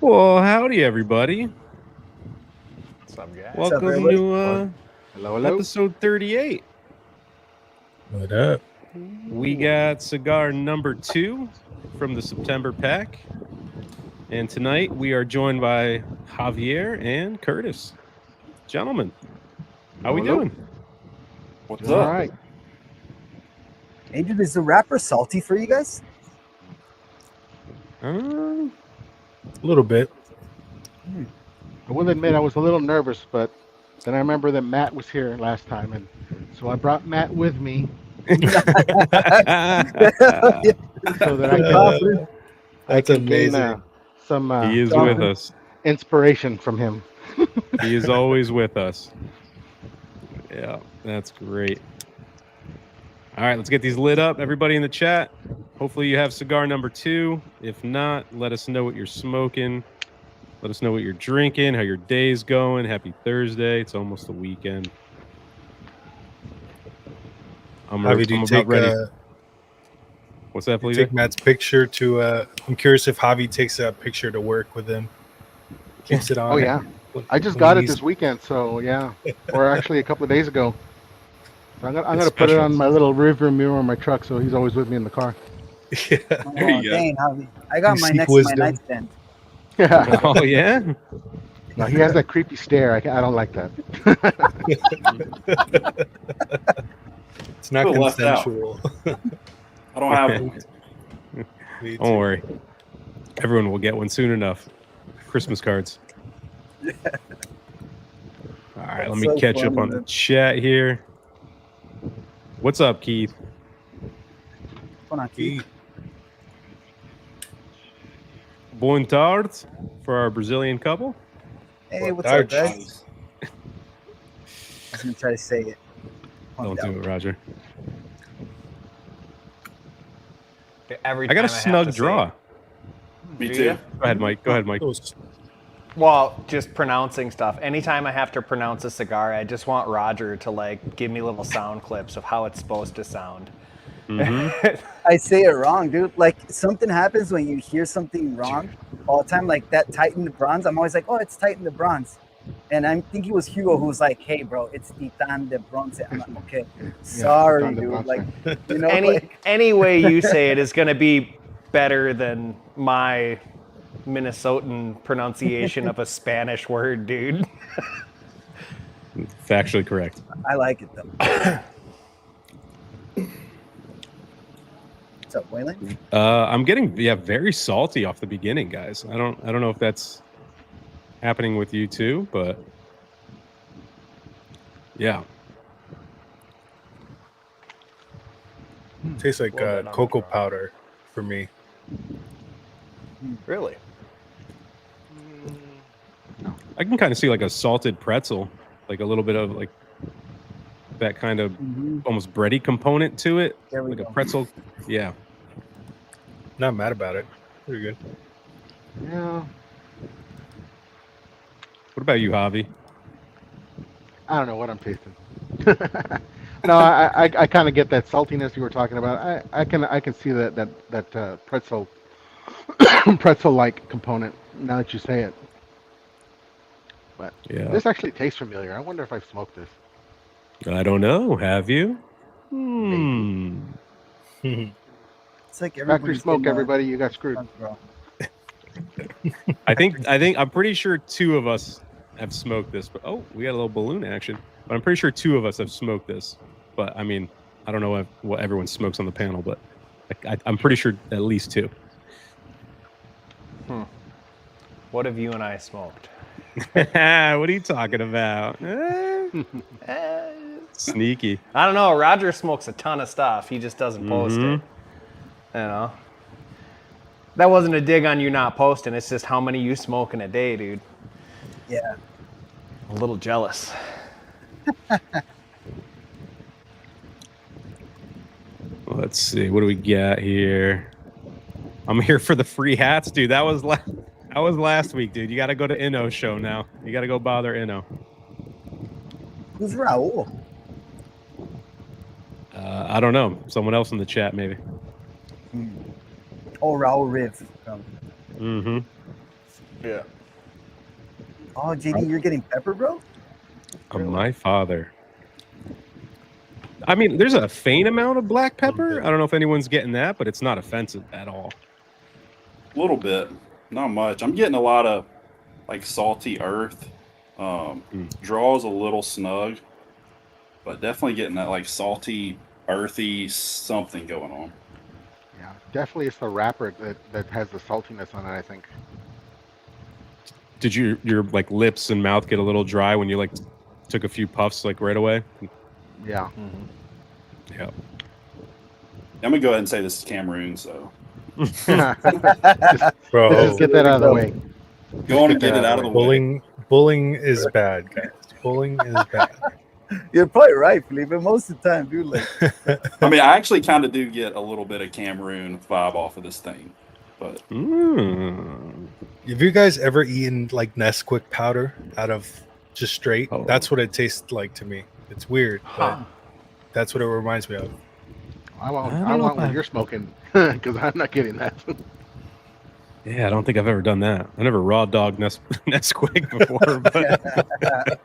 Well, howdy, everybody. What's up, guys? Welcome What's up, to Hello. episode 38. What up? We got cigar number 2 from the September pack. And tonight we are joined by Javier and Curtis. Gentlemen, how we Hello. doing? What's All up? right. Hey, dude, is the wrapper salty for you guys? Uh, A little bit. I will admit I was a little nervous, but then I remember that Matt was here last time, and so I brought Matt with me so that That's I can gain amazing. some he is with us. inspiration from him. He is always with us. Yeah, that's great. All right, let's get these lit up. Everybody in the chat, hopefully you have cigar number 2. If not, let us know what you're smoking. Let us know what you're drinking, how your day's going. Happy Thursday. It's almost the weekend. Javi, do you take, ready. What's that, you please? take Matt's picture to? I'm curious if Javi takes a picture to work with him. Keeps it on. Oh yeah, I just got it this weekend, so yeah, or actually a couple of days ago. So I'm gonna put it on my little rearview mirror on my truck, so he's always with me in the car. Yeah. Oh, There you go. dang, Javi. I got You my seek next to wisdom. my nightstand. Yeah. Oh, yeah? No, he has that creepy stare. I don't like that. It's not Feel left out. consensual. I don't have one. Me Don't too. worry. Everyone will get one soon enough. Christmas cards. All right, That's let me so catch up funny, on the man. chat here. What's up, Keith? Hold on, Keith. Boa tarde for our Brazilian couple. Hey, what's Boa up, guys? I was going to try to say it. Don't do it, Roger. Every I got a time have snug to say draw. it. Me Do too. ya? Go ahead, Mike. Go ahead, Mike. Those- Well, just pronouncing stuff. Anytime I have to pronounce a cigar, I just want Roger to like give me little sound clips of how it's supposed to sound. Mhm. I say it wrong, dude. Like, something happens when you hear something wrong all the time, like that Titan de Bronze. I'm always like, oh, it's Titan de Bronze. And I think it was Hugo who was like, hey, bro, it's Titan de Bronze. I'm like, okay, sorry, Titan de dude. Bronze. Like, you know, any like, any way you say it is going to be better than my Minnesotan pronunciation of a Spanish word, dude. Factually correct. I like it, though. What's up, Waylon? I'm getting very salty off the beginning, guys. I don't know if that's happening with you too, but yeah. Tastes like Little bit on cocoa the draw. powder for me. Really? I can kind of see like a salted pretzel, like a little bit of like that kind of almost bready component to it, There we like go. a pretzel. Yeah. Not mad about it. Pretty good. Yeah. What about you, Javi? I don't know what I'm tasting. No, I kind of get that saltiness you were talking about. I can see that pretzel pretzel-like component now that you say it. But Yeah. this actually tastes familiar. I wonder if I've smoked this. I don't know. Have you? It's like Factory everybody's smoke, getting everybody. You got screwed. bro. I think I'm pretty sure 2 of us have smoked this, but we got a little balloon action. But I'm pretty sure 2 of us have smoked this. But I mean, I don't know what everyone smokes on the panel, but I'm pretty sure at least 2. What have you and I smoked? What are you talking about? Sneaky. I don't know. Roger smokes a ton of stuff. He just doesn't post it. You know? That wasn't a dig on you not posting. It's just how many you smoke in a day, dude. Yeah. I'm a little jealous. Let's see. What do we got here? I'm here for the free hats, dude. That was last week, dude. You got to go to Inno's show now. You got to go bother Inno. Who's Raul? I don't know. Someone else in the chat, maybe. Oh, Raul Riv. Mm-hmm. Yeah. Oh, JD, you're getting pepper, bro? My father. I mean, there's a faint amount of black pepper. I don't know if anyone's getting that, but it's not offensive at all. A little bit, not much. I'm getting a lot of like salty earth. Draws a little snug, but definitely getting that like salty, earthy something going on. Yeah, definitely it's the wrapper that has the saltiness on it, I think. Did your like lips and mouth get a little dry when you like took a few puffs like right away? Yeah. Yeah. I'm gonna go ahead and say this is Cameroon, so Bro, Just get that out of the way. go on and get it out of the way. bullying is bad, guys. Bullying is bad. You're probably right, Felipe. Most of the time, dude. Like, I mean, I actually kind of do get a little bit of Cameroon vibe off of this thing, but Have you guys ever eaten like Nesquik powder out of just straight? Oh. That's what it tastes like to me. It's weird, but that's what it reminds me of. I want I don't know what if I- you're smoking because I'm not getting that. Yeah, I don't think I've ever done that. I never raw dogged Nesquik before, but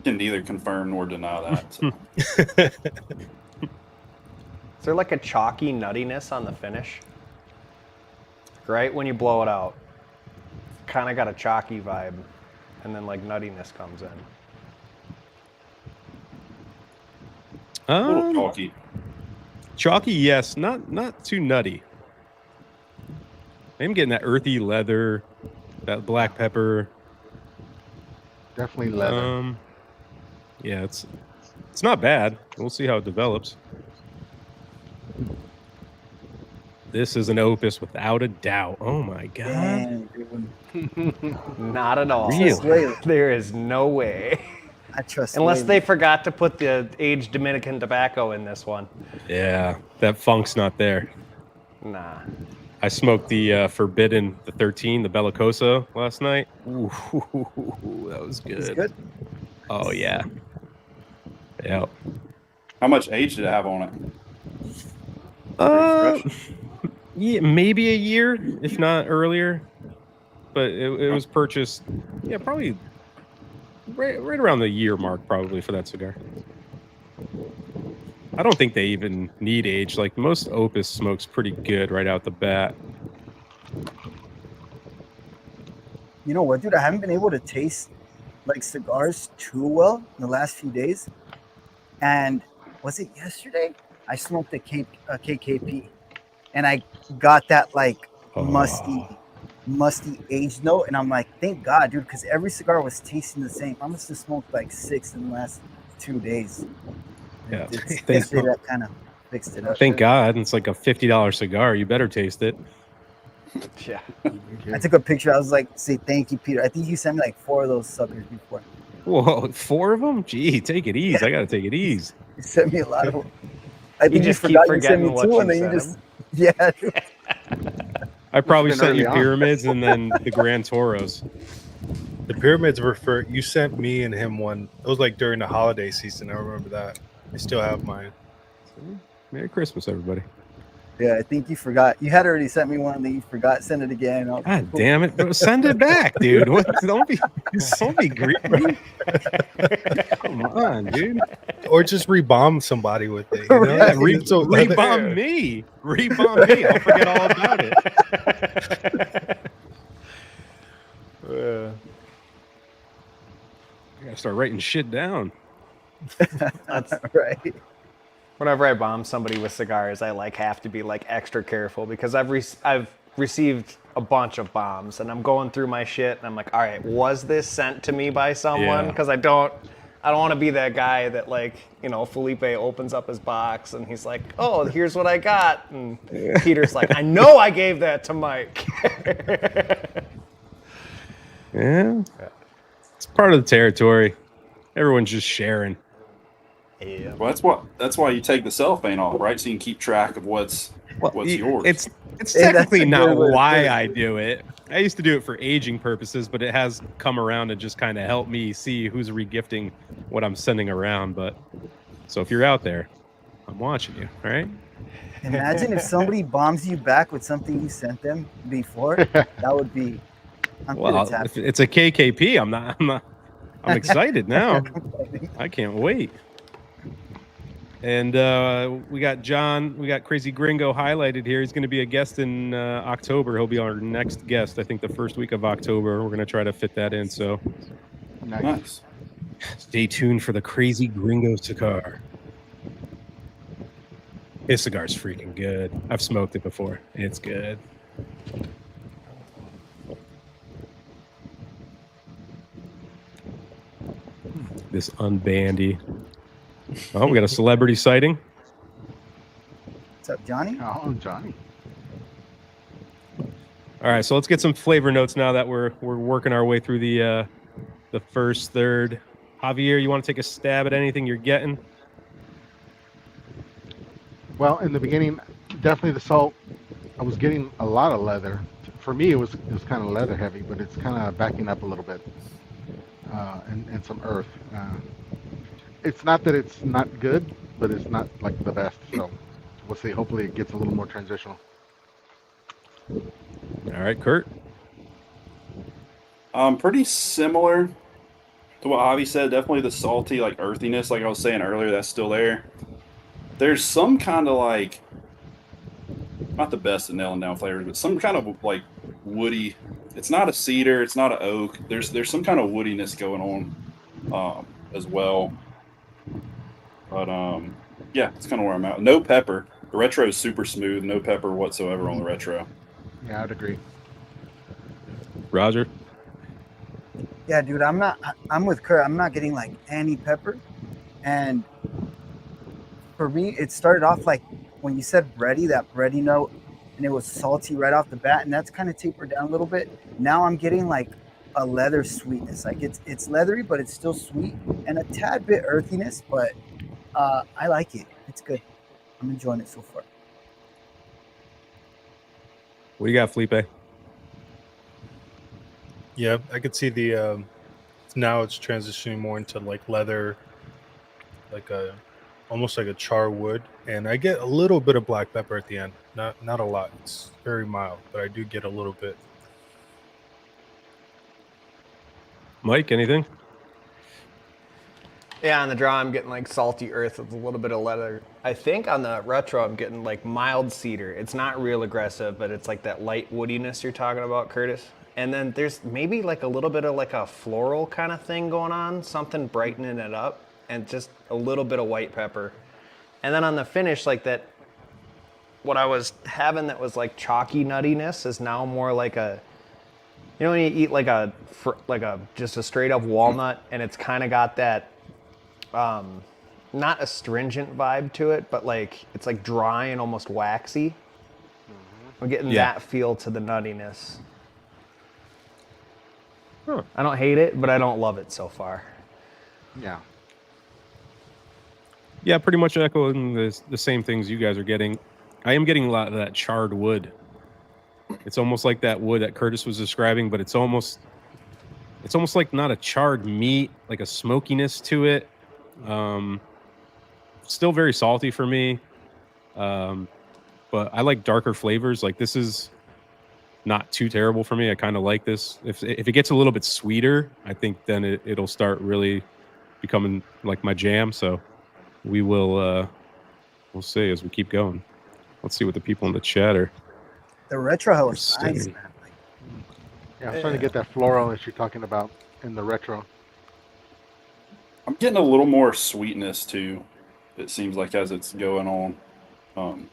can neither confirm nor deny that. So. Is there like a chalky nuttiness on the finish? Right when you blow it out, kind of got a chalky vibe, and then like nuttiness comes in. A little chalky. Chalky, yes, not too nutty. I'm getting that earthy leather, that black pepper. Definitely leather. Yeah, it's not bad. We'll see how it develops. This is an opus without a doubt. Oh my god. damn, dude. Not at all. Really? There is no way. I trust. Unless Whaley. they forgot to put the aged Dominican tobacco in this one. Yeah, that funk's not there. Nah. I smoked the Forbidden, the 13, the Bellicoso last night. Ooh, that was good. It's good. Oh yeah. Yeah. How much age did it have on it? Fresh? Yeah, maybe a year, if not earlier. But it was purchased, yeah, probably right around the year mark, probably for that cigar. I don't think they even need age. Like most Opus smokes pretty good right out the bat. You know what, dude? I haven't been able to taste like cigars too well in the last few days. And was it yesterday? I smoked a KKP, and I got that like musty aged note, and I'm like, thank God, dude, because every cigar was tasting the same. I must have smoked like 6 in the last 2 days. Yeah. Yesterday that kind of fixed it up. Thank God. It's like a $50 cigar. You better taste it. Yeah. I took a picture. I was like, say thank you, Peter. I think you sent me like 4 of those suckers before. Whoa, 4 of them? Gee, take it easy. I got to take it easy. You sent me a lot of them. I think you just keep forgot you sent forgetting me what 2, you and then you sent just yeah. Dude. I probably been sent you early on. Pyramids and then the Grand Toros. The pyramids were for you sent me and him one. It was like during the holiday season. I remember that. I still have mine. Merry Christmas, everybody. Yeah, I think you forgot. You had already sent me one, and then you forgot. Send it again. I was like, God damn it. Bro, send it back, dude. What? Don't be greedy. Come on, dude. Or just rebomb somebody with it. You know? Right. Rebomb me. Rebomb me. I'll forget all about it. I gotta start writing shit down. That's right. whenever I bomb somebody with cigars, I like have to be like extra careful because I've received a bunch of bombs and I'm going through my shit and I'm like, all right, was this sent to me by someone? Yeah. Because I don't want to be that guy that like, you know, Felipe opens up his box and he's like, oh, here's what I got. And Peter's like, I know I gave that to Mike. Yeah. It's part of the territory. Everyone's just sharing. Yeah. Well, that's why you take the cellophane off, right? So you can keep track of what's yours. It's Yeah, that's technically a not good way to why put it. I do it. I used to do it for aging purposes, but it has come around and just kind of helped me see who's regifting what I'm sending around. But so if you're out there, I'm watching you. All right. Imagine if somebody bombs you back with something you sent them before. That would be I'm Well, pretty if tapped. it's a KKP, I'm excited now. I can't wait. And we got John, we got Crazy Gringo highlighted here. He's going to be a guest in October. He'll be our next guest, I think the first week of October. We're going to try to fit that in. So Nice. stay tuned for the Crazy Gringo cigar. His cigar's freaking good. I've smoked it before. It's good. This unbandy. Oh, we got a celebrity sighting. What's up, Johnny? Oh, Johnny. All right, so let's get some flavor notes now that we're working our way through the first third. Javier, you want to take a stab at anything you're getting? Well, in the beginning, definitely the salt. I was getting a lot of leather. For me, it was kind of leather heavy, but it's kind of backing up a little bit, and some earth. It's not that it's not good, but it's not like the best. So we'll see. Hopefully, it gets a little more transitional. All right, Kurt. Pretty similar to what Javi said. Definitely the salty, like earthiness, like I was saying earlier, that's still there. There's some kind of like, not the best at nailing down flavors, but some kind of like woody. It's not a cedar, it's not an oak. There's some kind of woodiness going on as well. But yeah, it's kind of where I'm at. No pepper. The retro is super smooth. No pepper whatsoever on the retro. Yeah, I'd agree. Roger. Yeah, dude, I'm with Kurt. I'm not getting like any pepper. And for me, it started off like when you said bready, that bready note, and it was salty right off the bat, and that's kind of tapered down a little bit. Now I'm getting like a leather sweetness. Like it's leathery, but it's still sweet, and a tad bit earthiness, but I like it. It's good. I'm enjoying it so far. What do you got, Felipe? Yeah, I could see the now it's transitioning more into like leather, like almost like a char wood, and I get a little bit of black pepper at the end. Not a lot. It's very mild, but I do get a little bit. Mike, anything? Yeah, on the draw, I'm getting like salty earth with a little bit of leather. I think on the retro, I'm getting like mild cedar. It's not real aggressive, but it's like that light woodiness you're talking about, Curtis. And then there's maybe like a little bit of like a floral kind of thing going on, something brightening it up, and just a little bit of white pepper. And then on the finish, like that, what I was having that was like chalky nuttiness is now more like a, you know, when you eat like a just a straight up walnut, and it's kind of got that, not astringent vibe to it, but like it's like dry and almost waxy. I'm getting that feel to the nuttiness. Huh. I don't hate it, but I don't love it so far. Yeah. Yeah, pretty much echoing the same things you guys are getting. I am getting a lot of that charred wood. It's almost like that wood that Curtis was describing, but it's almost like not a charred meat, like a smokiness to it. Still very salty for me. But I like darker flavors. Like this is not too terrible for me. I kind of like this. If it gets a little bit sweeter, I think then it'll start really becoming like my jam. So we will we'll see as we keep going. Let's see what the people in the chat are. The retro is Interesting. nice, man. Like, Yeah, I'm starting to get that floral that you're talking about in the retro. I'm getting a little more sweetness too. It seems like as it's going on.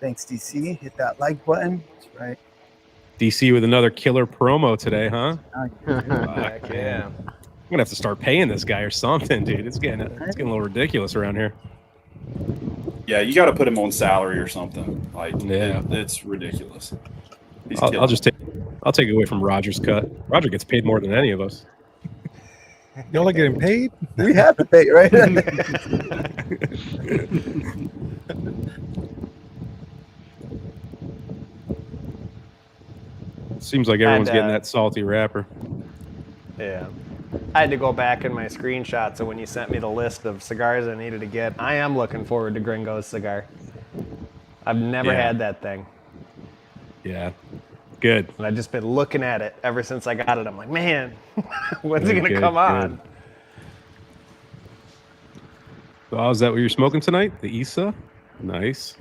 thanks, DC. Hit that like button. That's right. DC with another killer promo today, huh? Heck yeah. I'm gonna have to start paying this guy or something, dude. It's getting a little ridiculous around here. Yeah, you got to put him on salary or something. Like, Yeah. it's ridiculous. He's I'll killing just I'll take it away from Roger's cut. Roger gets paid more than any of us. Y'all are getting paid? We have to pay, right? Seems like everyone's And, getting that salty wrapper. Yeah. I had to go back in my screenshots, so when you sent me the list of cigars I needed to get, I am looking forward to Gringo's cigar. I've never Yeah. had that thing. Yeah. Good. And I've just been looking at it ever since I got it. I'm like, man, when's it Good, gonna good, come on? Oh, is that what you're smoking tonight? The Isa? Nice.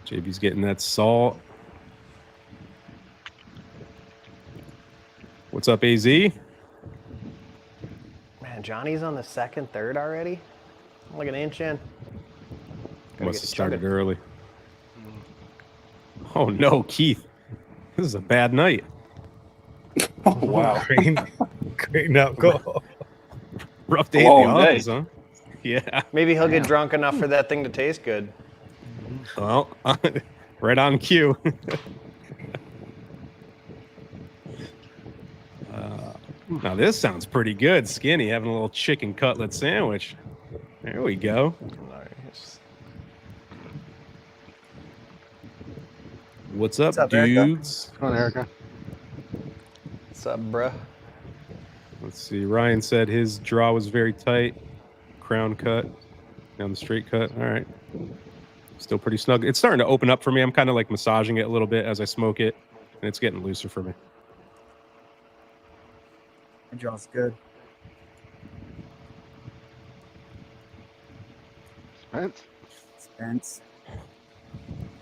JB's getting that salt. What's up, AZ? Man, Johnny's on the second, third already. I'm like an inch in. Gotta Must get have started chugging. early. Oh no, Keith. This is a bad night. Oh, wow. Great alcohol. Rough day at the Long day. office, huh? Yeah. Maybe he'll get drunk enough for that thing to taste good. Well, right on cue. Now this sounds pretty good. Skinny having a little chicken cutlet sandwich. There we go. Nice. What's up, up, Erica? dudes? Come on, Erica. What's up, bruh? Let's see. Ryan said his draw was very tight. Crown cut. Down the straight cut. All right. Still pretty snug. It's starting to open up for me. I'm kind of like massaging it a little bit as I smoke it, and it's getting looser for me. The draw's good. Spence. Spence.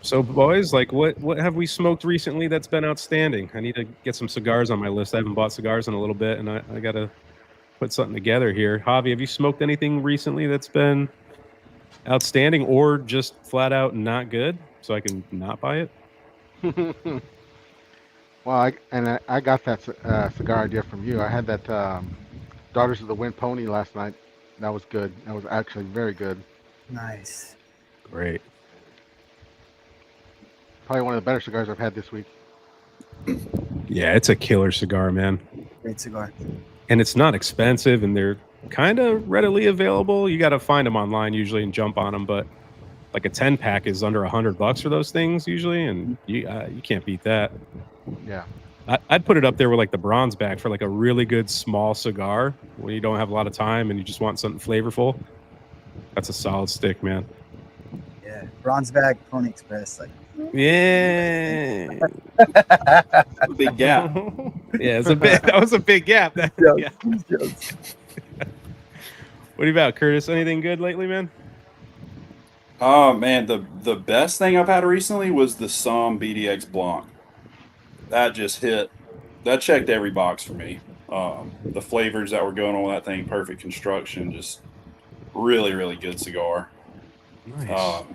So, boys, like, what have we smoked recently that's been outstanding? I need to get some cigars on my list. I haven't bought cigars in a little bit, and I got to put something together here. Javi, have you smoked anything recently that's been outstanding or just flat out not good, so I can not buy it? Well, I got that cigar idea from you. I had that Daughters of the Wind Pony last night. That was good. That was actually very good. Nice. Great. Probably one of the better cigars I've had this week. Yeah, it's a killer cigar, man. Great cigar. And it's not expensive, and they're kind of readily available. You got to find them online usually and jump on them, but like a 10-pack is under $100 for those things usually, and you can't beat that. Yeah. I'd put it up there with like the bronze bag for like a really good small cigar when you don't have a lot of time and you just want something flavorful. That's a solid stick, man. Yeah. Bronze bag, Pony Express. Like, Yeah. Big gap. Yeah, it's a bit. That was a big gap. Yeah. jokes. What about Curtis? Anything good lately, man? Oh man, the best thing I've had recently was the Somme BDX Blanc. That just hit. That checked every box for me. The flavors that were going on with that thing, perfect construction, just really, really good cigar. Nice.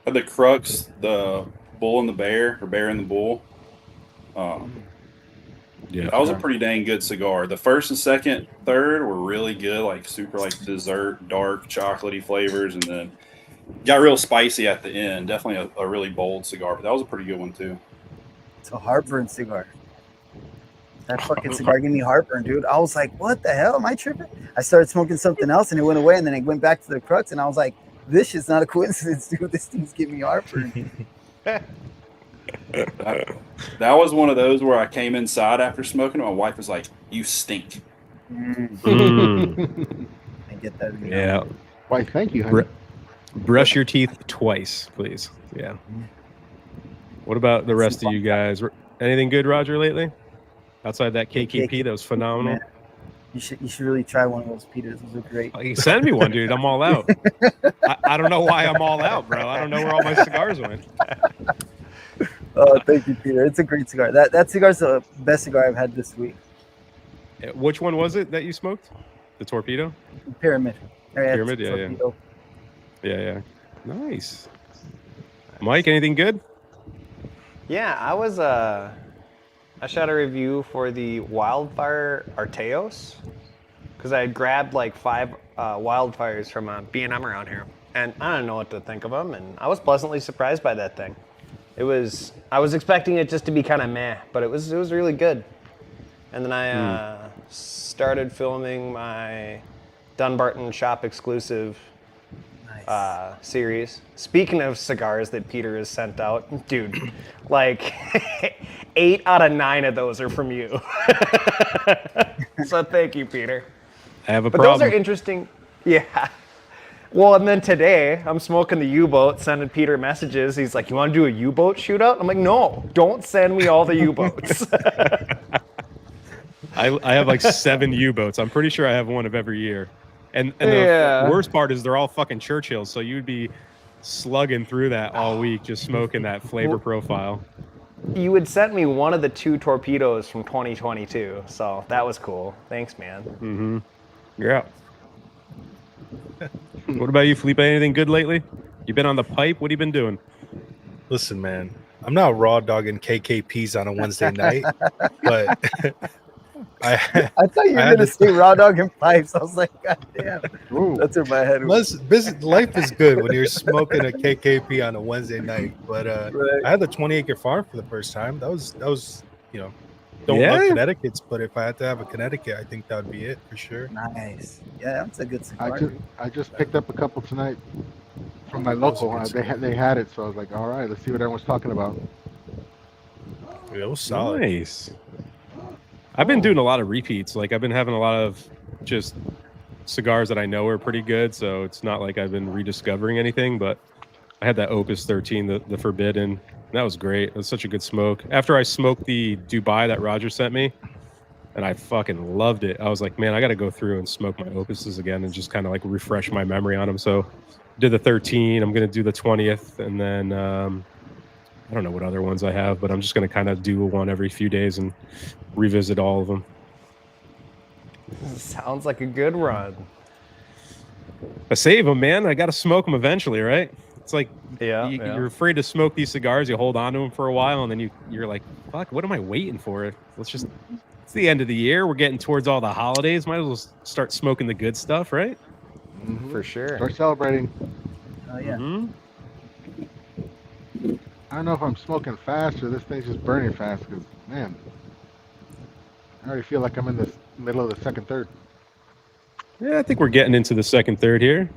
Had the Crux, the Bull and the Bear, or Bear and the Bull. Yeah. That was a pretty dang good cigar. The first and second, third were really good, like super like dessert, dark, chocolatey flavors, and then got real spicy at the end. Definitely a really bold cigar, but that was a pretty good one too. It's a heartburn cigar. That fucking cigar gave me heartburn, dude. I was like, what the hell? Am I tripping? I started smoking something else and it went away, and then it went back to the Crux, and I was like, this is not a coincidence, dude. This thing's giving me heartburn. That was one of those where I came inside after smoking, and my wife was like, "You stink." Mm. I get that. Yeah. Why, thank you, honey. Brush your teeth twice, please. Yeah. What about the rest of you guys? Anything good, Roger, lately? Outside that KKP, that was phenomenal. Man, you should really try one of those Peters. Those are great. You send me one, dude. I'm all out. I don't know why I'm all out, bro. I don't know where all my cigars went. Oh, thank you, Peter. It's a great cigar. That cigar's the best cigar I've had this week. Which one was it that you smoked? The Torpedo? Pyramid. Pyramid, yeah. Yeah. Nice. Mike, anything good? Yeah, I shot a review for the Wildfire Arteos because I had grabbed like 5 wildfires from a B&M around here, and I don't know what to think of them, and I was pleasantly surprised by that thing. I was expecting it just to be kind of meh, but it was really good. And then I started filming my Dunbarton Shop exclusive series. Speaking of cigars that Peter has sent out, dude, like 8 out of 9 of those are from you. So thank you, Peter. I have a But problem. those are interesting. Yeah. Well, and then today I'm smoking the U-boat, sending Peter messages. He's like, "You want to do a U-boat shootout?" I'm like, "No, don't send me all the U-boats." I have like 7 U-boats. I'm pretty sure I have one of every year. And Yeah. the worst part is they're all fucking Churchills, so you'd be slugging through that all week just smoking that flavor profile. You had sent me one of the 2 torpedoes from 2022, so that was cool. Thanks, man. Mm-hmm. Yeah. What about you, Felipe? Anything good lately? You been on the pipe? What have you been doing? Listen, man, I'm not raw dogging KKPs on a Wednesday night, but I thought you were gonna say raw dog and pipes. I was like, God damn, that's where my head was. life is good when you're smoking a KKP on a Wednesday night. But Right. I had the 20-acre farm for the first time. That was don't Yeah? love Connecticut's, but if I had to have a Connecticut, I think that would be it for sure. Nice. Yeah, that's a good cigar. I just picked up a couple tonight from my local. They had it, so I was like, all right, let's see what everyone's talking about. It was solid. Nice. I've been doing a lot of repeats. Like I've been having a lot of just cigars that I know are pretty good. So it's not like I've been rediscovering anything, but I had that Opus 13, the Forbidden. That was great. It was such a good smoke. After I smoked the Dubai that Roger sent me, and I fucking loved it. I was like, man, I got to go through and smoke my Opuses again and just kind of like refresh my memory on them. So did the 13. I'm going to do the 20th. And then I don't know what other ones I have, but I'm just going to kind of do one every few days and revisit all of them. Sounds like a good run. I save them, man. I got to smoke them eventually, right? It's like Yeah, you're afraid to smoke these cigars. You hold on to them for a while, and then you're like, fuck, what am I waiting for? It's the end of the year. We're getting towards all the holidays. Might as well start smoking the good stuff, right? For sure. Start celebrating. Oh yeah. Mm-hmm. I don't know if I'm smoking fast or this thing's just burning fast. Because man, I already feel like I'm in the middle of the second third. Yeah, I think we're getting into the second third here.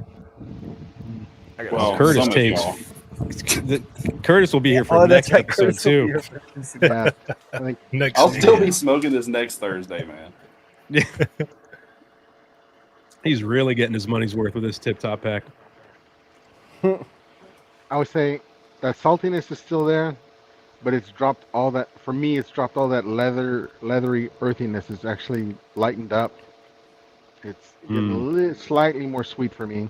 Well, Curtis some of takes. y'all. Curtis will be here for Oh, next that's right. episode Curtis will be too. here for the cigar. Yeah, I think Next, I'll still be smoking this next Thursday, man. He's really getting his money's worth with this tip top pack. I would say that saltiness is still there, but it's dropped all that. For me, it's dropped all that leathery earthiness. It's actually lightened up. It's getting slightly more sweet for me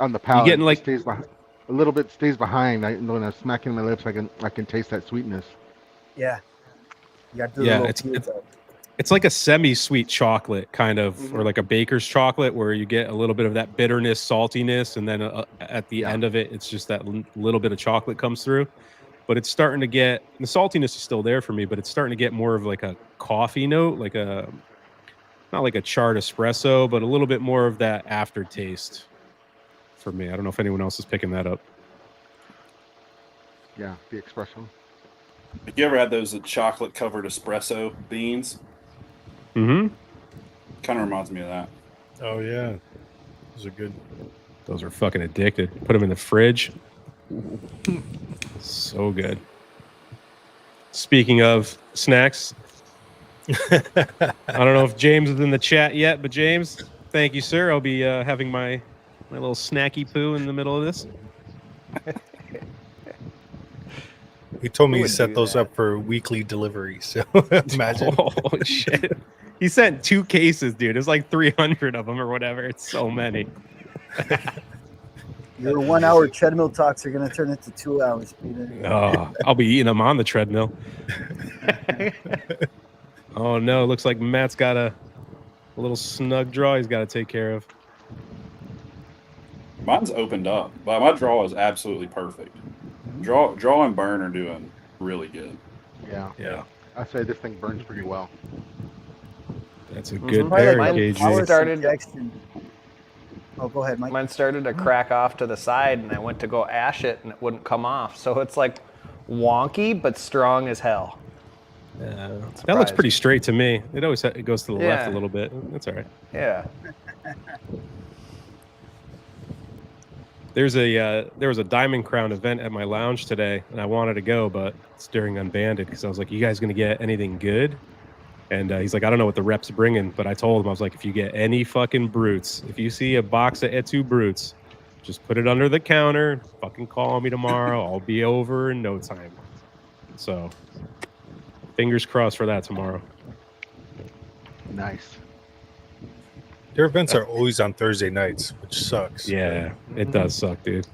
on the palate. getting, like- stays behind, a little bit stays behind. When I'm smacking my lips, I can taste that sweetness. Yeah. You got to do Yeah, the little it's- cube, though. It's like a semi-sweet chocolate kind of, or like a baker's chocolate, where you get a little bit of that bitterness, saltiness, and then at the end of it, it's just that little bit of chocolate comes through. But it's starting to get, the saltiness is still there for me, but it's starting to get more of like a coffee note, like not like a charred espresso, but a little bit more of that aftertaste for me. I don't know if anyone else is picking that up. Yeah, the espresso. Have you ever had those chocolate-covered espresso beans? Mm-hmm. Kind of reminds me of that. Oh yeah, those are good. Those are fucking addicted. Put them in the fridge. So good. Speaking of snacks, I don't know if James is in the chat yet, but James, thank you, sir. I'll be having my little snacky poo in the middle of this. He told me Who he would set do those that? up for weekly delivery. So imagine. Oh shit! He sent 2 cases, dude. It's like 300 of them or whatever. It's so many. Your 1 hour treadmill talks are going to turn into 2 hours, Peter. Oh, I'll be eating them on the treadmill. Oh no! Looks like Matt's got a little snug draw he's got to take care of. Mine's opened up, but my draw is absolutely perfect. Draw and burn are doing really good. Yeah, Yeah, I'd say this thing burns pretty well. that's a good Probably pair, like KG. power Started- suggestion. Oh, go ahead, Mike. Mine started to crack off to the side, and I went to go ash it, and it wouldn't come off. So it's like wonky, but strong as hell. That looks Surprised. pretty straight to me. It always it goes to the left Yeah. a little bit. That's all right. Yeah. There was a Diamond Crown event at my lounge today, and I wanted to go, but it's during Unbanded because I was like, "You guys gonna get anything good?" And he's like, I don't know what the rep's bringing, but I told him, I was like, if you get any fucking brutes, if you see a box of Etu brutes, just put it under the counter. Fucking call me tomorrow. I'll be over in no time. So, fingers crossed for that tomorrow. Nice. Their events are always on Thursday nights, which sucks. Yeah, it does suck, dude.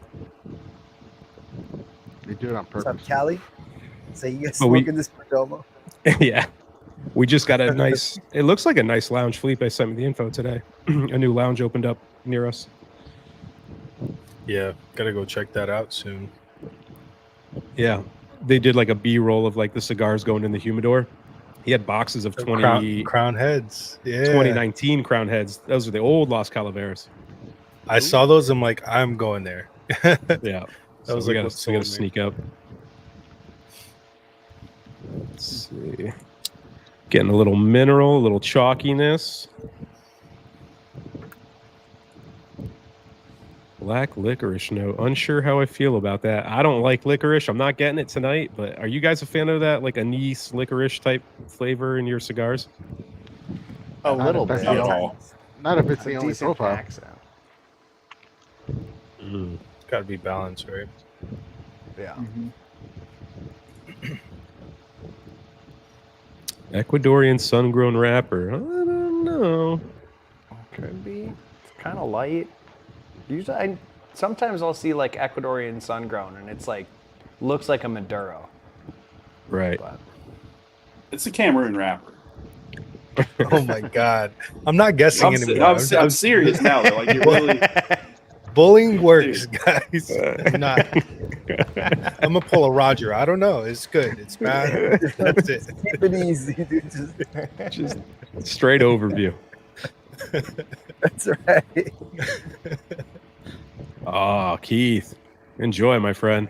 They do it on What's purpose. up, Callie? So you guys Oh, we- smoking this Perdomo? Yeah. We just got a nice, it looks like a nice lounge. Felipe sent me the info today. A new lounge opened up near us. Yeah, gotta go check that out soon. Yeah. They did like a B-roll of like the cigars going in the humidor. He had boxes of 20, Crown heads. Yeah. 2019 Crown Heads. Those are the old Los Calaveras. I saw those. I'm like, I'm going there. Yeah. That was we like gotta, what we sold gotta me. sneak up. Let's see. Getting a little mineral, a little chalkiness. Black licorice note. Unsure how I feel about that. I don't like licorice. I'm not getting it tonight, but are you guys a fan of that, like anise licorice type flavor in your cigars? A little Not bit. if Not at that's all. Not if it's It's the a only decent profile. accent. It's gotta be balanced, right? Yeah. Ecuadorian sun-grown wrapper. I don't know. Could be. It's kind of light. Usually, sometimes I'll see like Ecuadorian sun grown, and it's like looks like a Maduro. Right. But It's a Cameroon wrapper. Oh my god, I'm not guessing anymore. I'm serious now. Though. Like you really, Bullying works, guys. I'm not. I'm gonna pull a Roger. I don't know. It's good. It's bad. That's it. Keep it easy, dude. Just straight overview. That's right. Oh, Keith. Enjoy, my friend.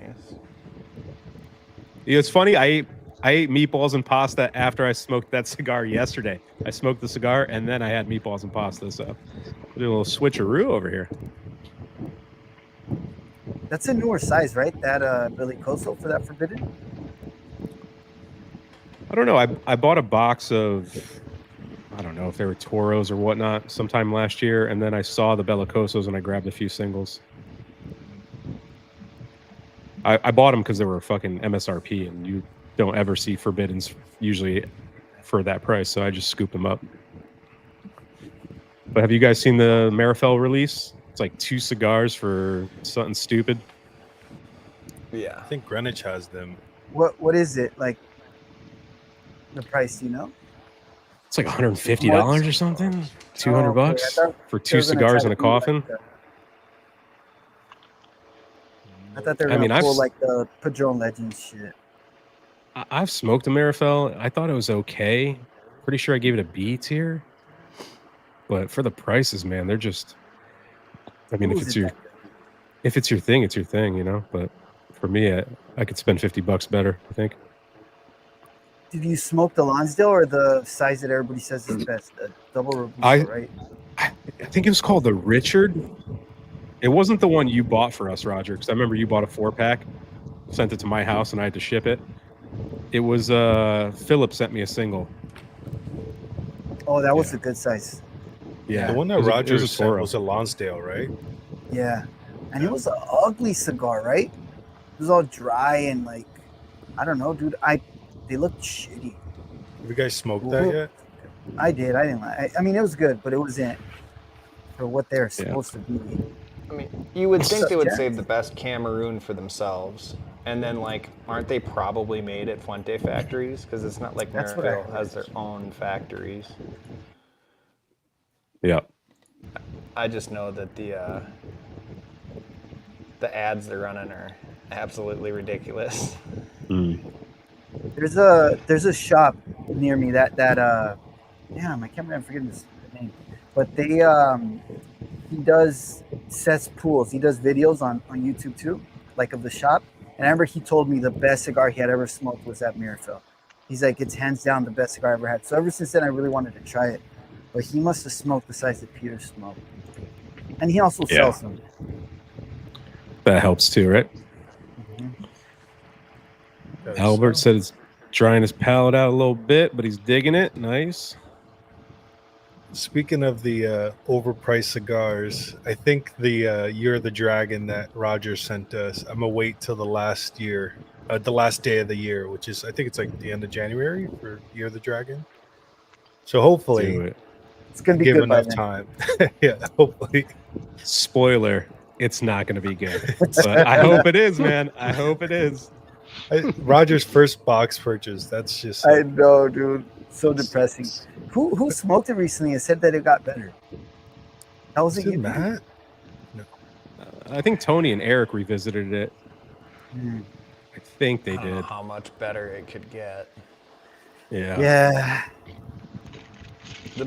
Yeah, it's funny. I ate meatballs and pasta after I smoked that cigar yesterday. I smoked the cigar and then I had meatballs and pasta. So I did a little switcheroo over here. That's a newer size, right? That Billy Coso for that Forbidden? I don't know. I bought a box of, I don't know if they were Toros or whatnot sometime last year. And then I saw the Bellicosos and I grabbed a few singles. I bought them because they were fucking MSRP and you don't ever see Forbiddens usually for that price. So I just scooped them up. But have you guys seen the Marifel release? It's like 2 cigars for something stupid. Yeah. I think Greenwich has them. What is it? Like the price, do you know? It's like $150 or something. 200 okay. I bucks thought for they 2 were gonna cigars try and a to do like coffin. I thought they were I mean, gonna pull I've- like the Padron Legends shit. I've smoked a Marifel. I thought it was okay. Pretty sure I gave it a B tier. But for the prices, man, they're just. I mean, Who if is it's it your that- if it's your thing, it's your thing, you know. But for me, I could spend $50 better. I think. Did you smoke the Lonsdale or the size that everybody says is best? The double Robusto, right? I think it was called the Richard. It wasn't the one you bought for us, Roger, because I remember you bought a 4-pack, sent it to my house, and I had to ship it. It was Philip sent me a single. Oh, that was Yeah. a good size. Yeah, The one it that was a Rogers sent Toro. was a Lonsdale, right? Yeah. And it was an ugly cigar, right? It was all dry and like, I don't know, dude. They looked shitty. Have you guys smoked that yet? I did. I didn't like. I mean, it was good, but it wasn't for what they're supposed to be. I mean, you would think they would Jack? save the best Cameroon for themselves, and then like, aren't they probably made at Fuente factories? Because it's not like That's what I Marifel heard. has their own factories. Yeah. I just know that the ads they're running are absolutely ridiculous. There's a shop near me that damn, I can't remember, I'm forgetting the name, but he does sets pools. He does videos on YouTube too, like of the shop. And I remember he told me the best cigar he had ever smoked was at Marifel. He's like, it's hands down the best cigar I ever had. So ever since then, I really wanted to try it. But he must have smoked the size that Peter smoked. And he also Yeah. sells them. That helps too, right? Albert says Drying his palate out a little bit, but he's digging it. Nice. Speaking of the overpriced cigars, I think the Year of the Dragon that Roger sent us, I'm gonna wait till the last year, the last day of the year, which is I think it's like the end of January for Year of the Dragon. So Do hopefully, it. It's gonna be give good by enough then. time. Yeah, hopefully. Spoiler, it's not going to be good. But I hope it is, man. I hope it is. Roger's first box purchase. That's just I know, dude. So depressing. Who smoked it recently and said that it got better? How was is it? it You? Matt? I think Tony and Eric revisited it. Hmm. I think they I don't know did. how much better it could get. Yeah. Yeah.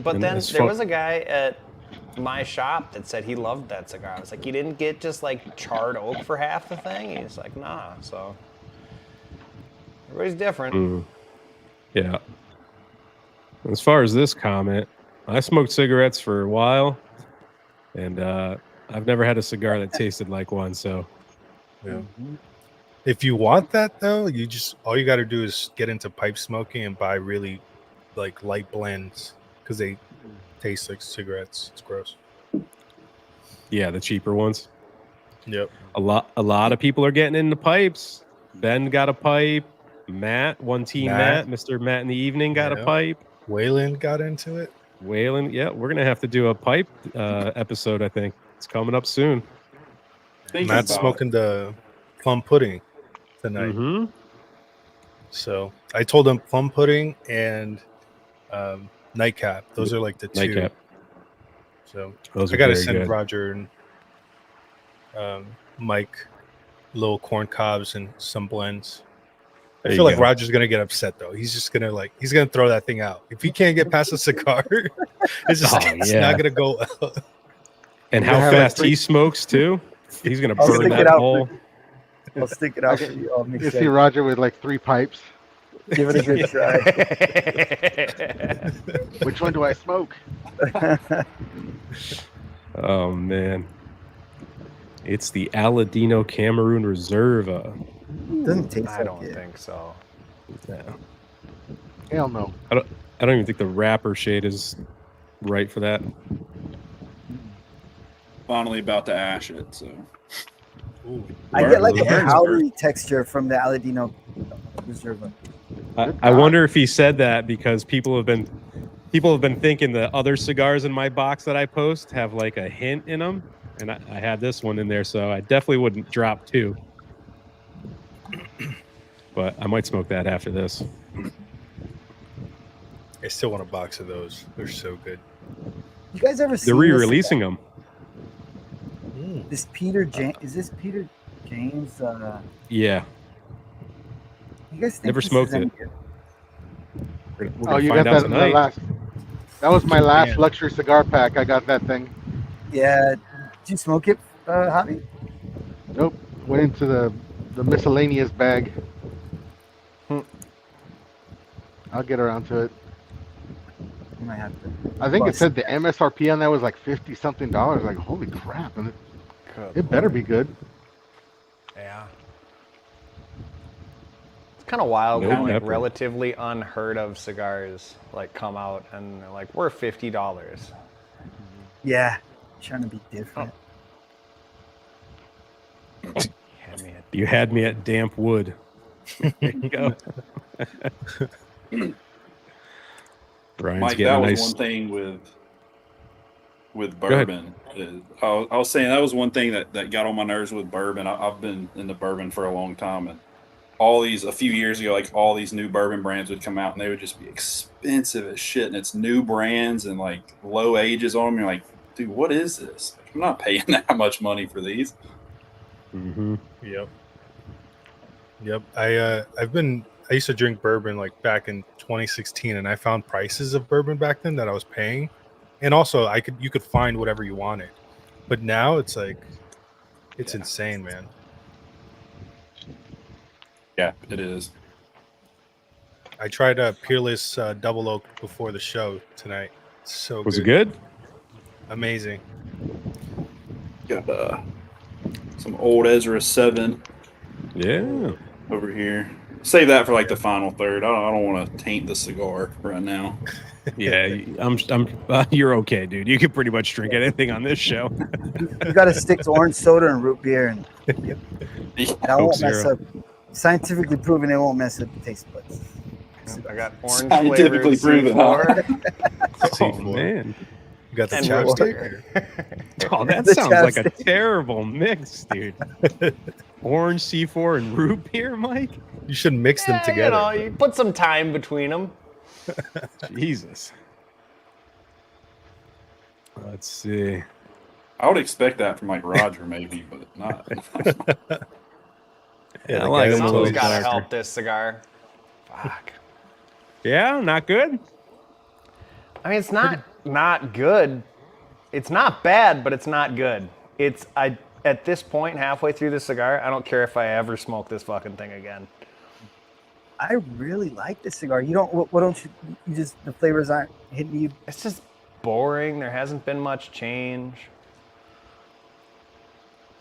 But And then it's there fun- was a guy at my shop that said he loved that cigar. I was like, you didn't get just like charred oak for half the thing? He's like, nah. So everybody's different. Mm. Yeah. As far as this comment, I smoked cigarettes for a while, and I've never had a cigar that tasted like one. So Yeah. If you want that though, you just all you got to do is get into pipe smoking and buy really like light blends because they taste like cigarettes. It's gross. yeah, the cheaper ones. Yep. A lot of people are getting into pipes. Ben got a pipe. Matt, Matt. Mr. Matt in the evening got Yeah. a pipe. Wayland got into it. Waylon, yeah, we're gonna have to do a pipe episode. I think it's coming up soon. Thinking Matt's about smoking the plum pudding tonight. Mm-hmm. So I told him plum pudding and nightcap. Those are like the two. Nightcap. So Those I are got to very send good. Roger and Mike little corn cobs and some blends. I There feel you like go. Roger's gonna get upset though. He's just gonna he's gonna throw that thing out. If he can't get past a cigar, it's just it's yeah. not gonna go out. And We're how gonna have, like, fast three- he smokes too. He's gonna I'll burn stick that it out hole. I'll stick it out for you. I'll mix You it. see Roger with like 3 pipes. Give it a good try. Which one do I smoke? Oh man, it's the Aladino Cameroon Reserva. Doesn't taste I like don't it. think so. Yeah. Hell no. I don't even think the wrapper shade is right for that. finally about to ash it. So I get like a Burns powdery texture from the Aladino Reserva. I wonder if he said that because people have been thinking the other cigars in my box that I post have like a hint in them, and I had this one in there, so I definitely wouldn't drop 2. But I might smoke that after this. I still want a box of those. They're so good. You guys ever seen They're re-releasing them. this Peter James? Is this Peter James? Yeah. You guys think Never this is smoked any it. good? We're Oh, gonna you find got out that tonight. last. That was my last Man. luxury cigar pack. I got that thing. Yeah. Did you smoke it, Javi? Nope. Went into the miscellaneous bag. I'll get around to it. You might have to. I think it Bust. said the MSRP on that was like $50 something. Like, holy crap. And it better be good. Yeah. It's kind of wild No how like pepper. relatively unheard of cigars like come out and they're like we're $50. Yeah. Trying to be different. Hand me You had me at damp wood. There you go. Brian's Mike, getting that a was nice. one thing with ahead. bourbon. I was saying that was one thing that got on my nerves with bourbon. I've been in the bourbon for a long time, and a few years ago, like all these new bourbon brands would come out, and they would just be expensive as shit. And it's new brands and like low ages on them. You're like, dude, what is this? I'm not paying that much money for these. Mm-hmm. Yep. I used to drink bourbon like back in 2016, and I found prices of bourbon back then that I was paying, and also you could find whatever you wanted, but now it's like it's insane, man. Yeah, it is. I tried a Peerless Double Oak before the show tonight. So Was it good? Amazing. Got some old Ezra 7 Yeah. over here. Save that for like the final third. I don't want to taint the cigar right now. Yeah, you're okay, dude. You can pretty much drink anything on this show. You got to stick to orange soda and root beer, and that won't mess Zero. up. Scientifically proven, it won't mess up the taste buds. I got orange Scientifically flavored proven, huh? C4 Oh man. You got the and chapstick? Oh, that The sounds like a chapstick. terrible mix, dude. Orange C4 and root beer, Mike? You should mix them Yeah, together. you put some time between them. Jesus. Let's see. I would expect that from like Roger, maybe, but not. Yeah, I the like guy them a that's little Something's got to darker. help this cigar. Fuck. Yeah, not good. I mean, it's not good. It's not bad, but it's not good. At this point, halfway through the cigar, I don't care if I ever smoke this fucking thing again. I really like this cigar. You don't. What don't you? You just the flavors aren't hitting you. It's just boring. There hasn't been much change.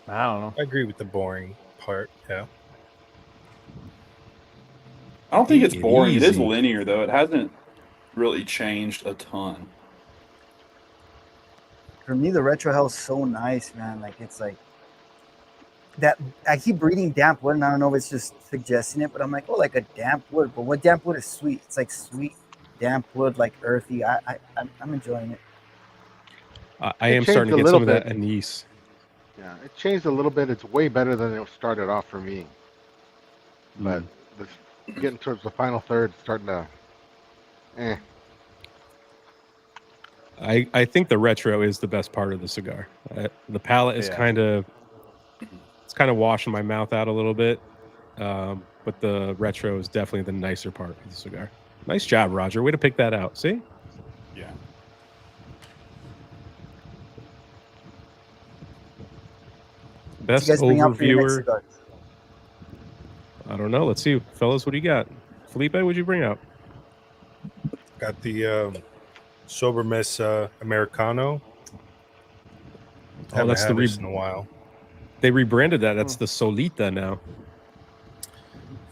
I don't know. I agree with the boring part. Yeah. I don't think it's Take it boring. It is easy. linear though. It hasn't really changed a ton. For me, the retro hell's so nice, man. Like it's like that. I keep reading damp wood, and I don't know if it's just suggesting it, but I'm like, oh, like a damp wood. But what damp wood is sweet? It's like sweet damp wood, like earthy. I'm enjoying it. I am changed starting to a get little some of that bit. anise. Yeah, it changed a little bit. It's way better than it started off for me. But this, getting towards the final third, it's starting to. I think the retro is the best part of the cigar. The palate is Yeah. kind of washing my mouth out a little bit, but the retro is definitely the nicer part of the cigar. Nice job, Roger. Way to pick that out. See? Yeah. What Best you guys bring out for your next overviewer. cigars? I don't know. Let's see, fellas. What do you got? Felipe, what'd you bring out? Got the Sober Miss Americano. Oh, that's the had this in a while. They rebranded that. That's the Solita now.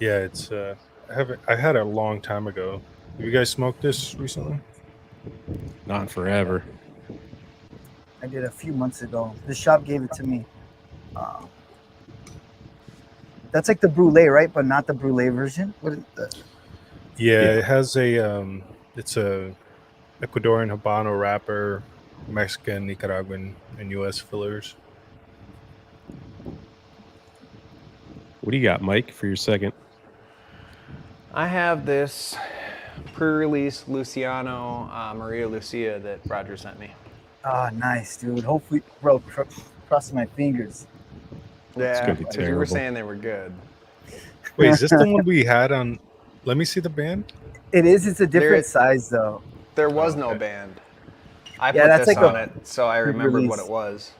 Yeah, it's I had it a long time ago. Have you guys smoked this recently? Not in forever. I did a few months ago. The shop gave it to me. That's like the brulee, right? But not the brulee version. What is the? Yeah, it has a it's a Ecuadorian Habano wrapper, Mexican, Nicaraguan, and U.S. fillers. What do you got, Mike, for your second? I have this pre-release Luciano Maria Lucia that Roger sent me. Oh, nice, dude. Hopefully, bro, crossing my fingers. Yeah, gonna be because you were terrible. saying they were good. Wait, is this the one we had on? Let me see the band. It is. It's a different There- size, though. There was Oh, no okay. band. I Yeah, put that's this like a on it, so I remembered what pre-release. it was.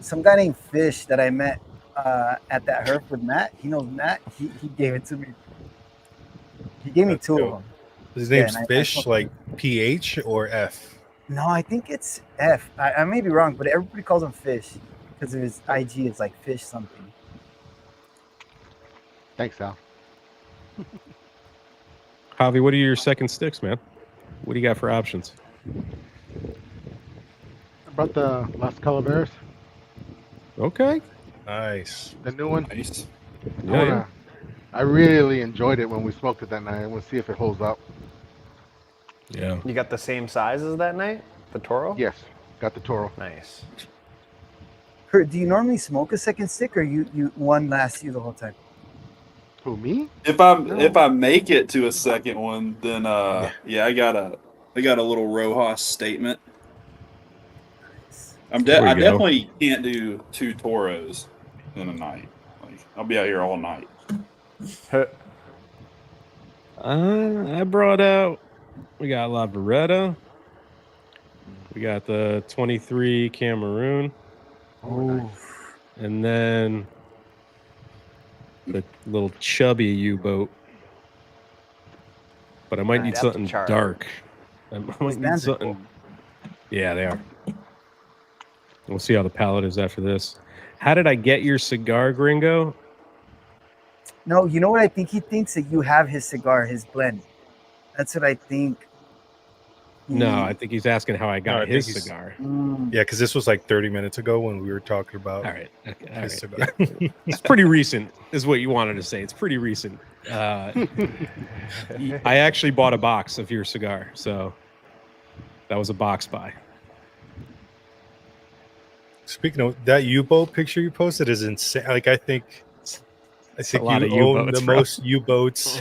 Some guy named Fish that I met at that herb with Matt. He knows Matt. He gave it to me. He gave me That's two dope. of them. His Yeah, name's and I Fish, smoked like PH or F. No, I think it's F. I may be wrong, but everybody calls him Fish because of his IG. It's like Fish something. Thanks, Al. Javi, what are your second sticks, man? What do you got for options? About the Las Calaveras, Okay. Nice. the new one. Nice. Yeah. I really enjoyed it when we smoked it that night. I want to see if it holds up. Yeah. You got the same size as that night? The Toro? Yes, got the Toro. Nice. Kurt, do you normally smoke a second stick, or you one lasts you the whole time? Who, me? If I make it to a second one, then I got a little Rojas statement. I There we go. definitely can't do two Toros in a night. Like I'll be out here all night. I brought out. We got La Beretta. We got the 23 Cameroon, Oh, and then the little chubby U-boat. But I might need That's something charred. dark. I might need bands are something. Yeah, they are. We'll see how the palate is after this. How did I get your cigar, Gringo? No, you know what I think he thinks? That you have his cigar, his blend. That's what I think. No, I think he's asking how I got I think his he's- cigar. Yeah, because this was like 30 minutes ago when we were talking about All right. Okay, all his right. cigar. It's pretty recent, is what you wanted to say. It's pretty recent. I actually bought a box of your cigar, so that was a box buy. Speaking of that U-boat picture you posted is insane. Like I think a lot you of own U-boats, the bro. most U-boats.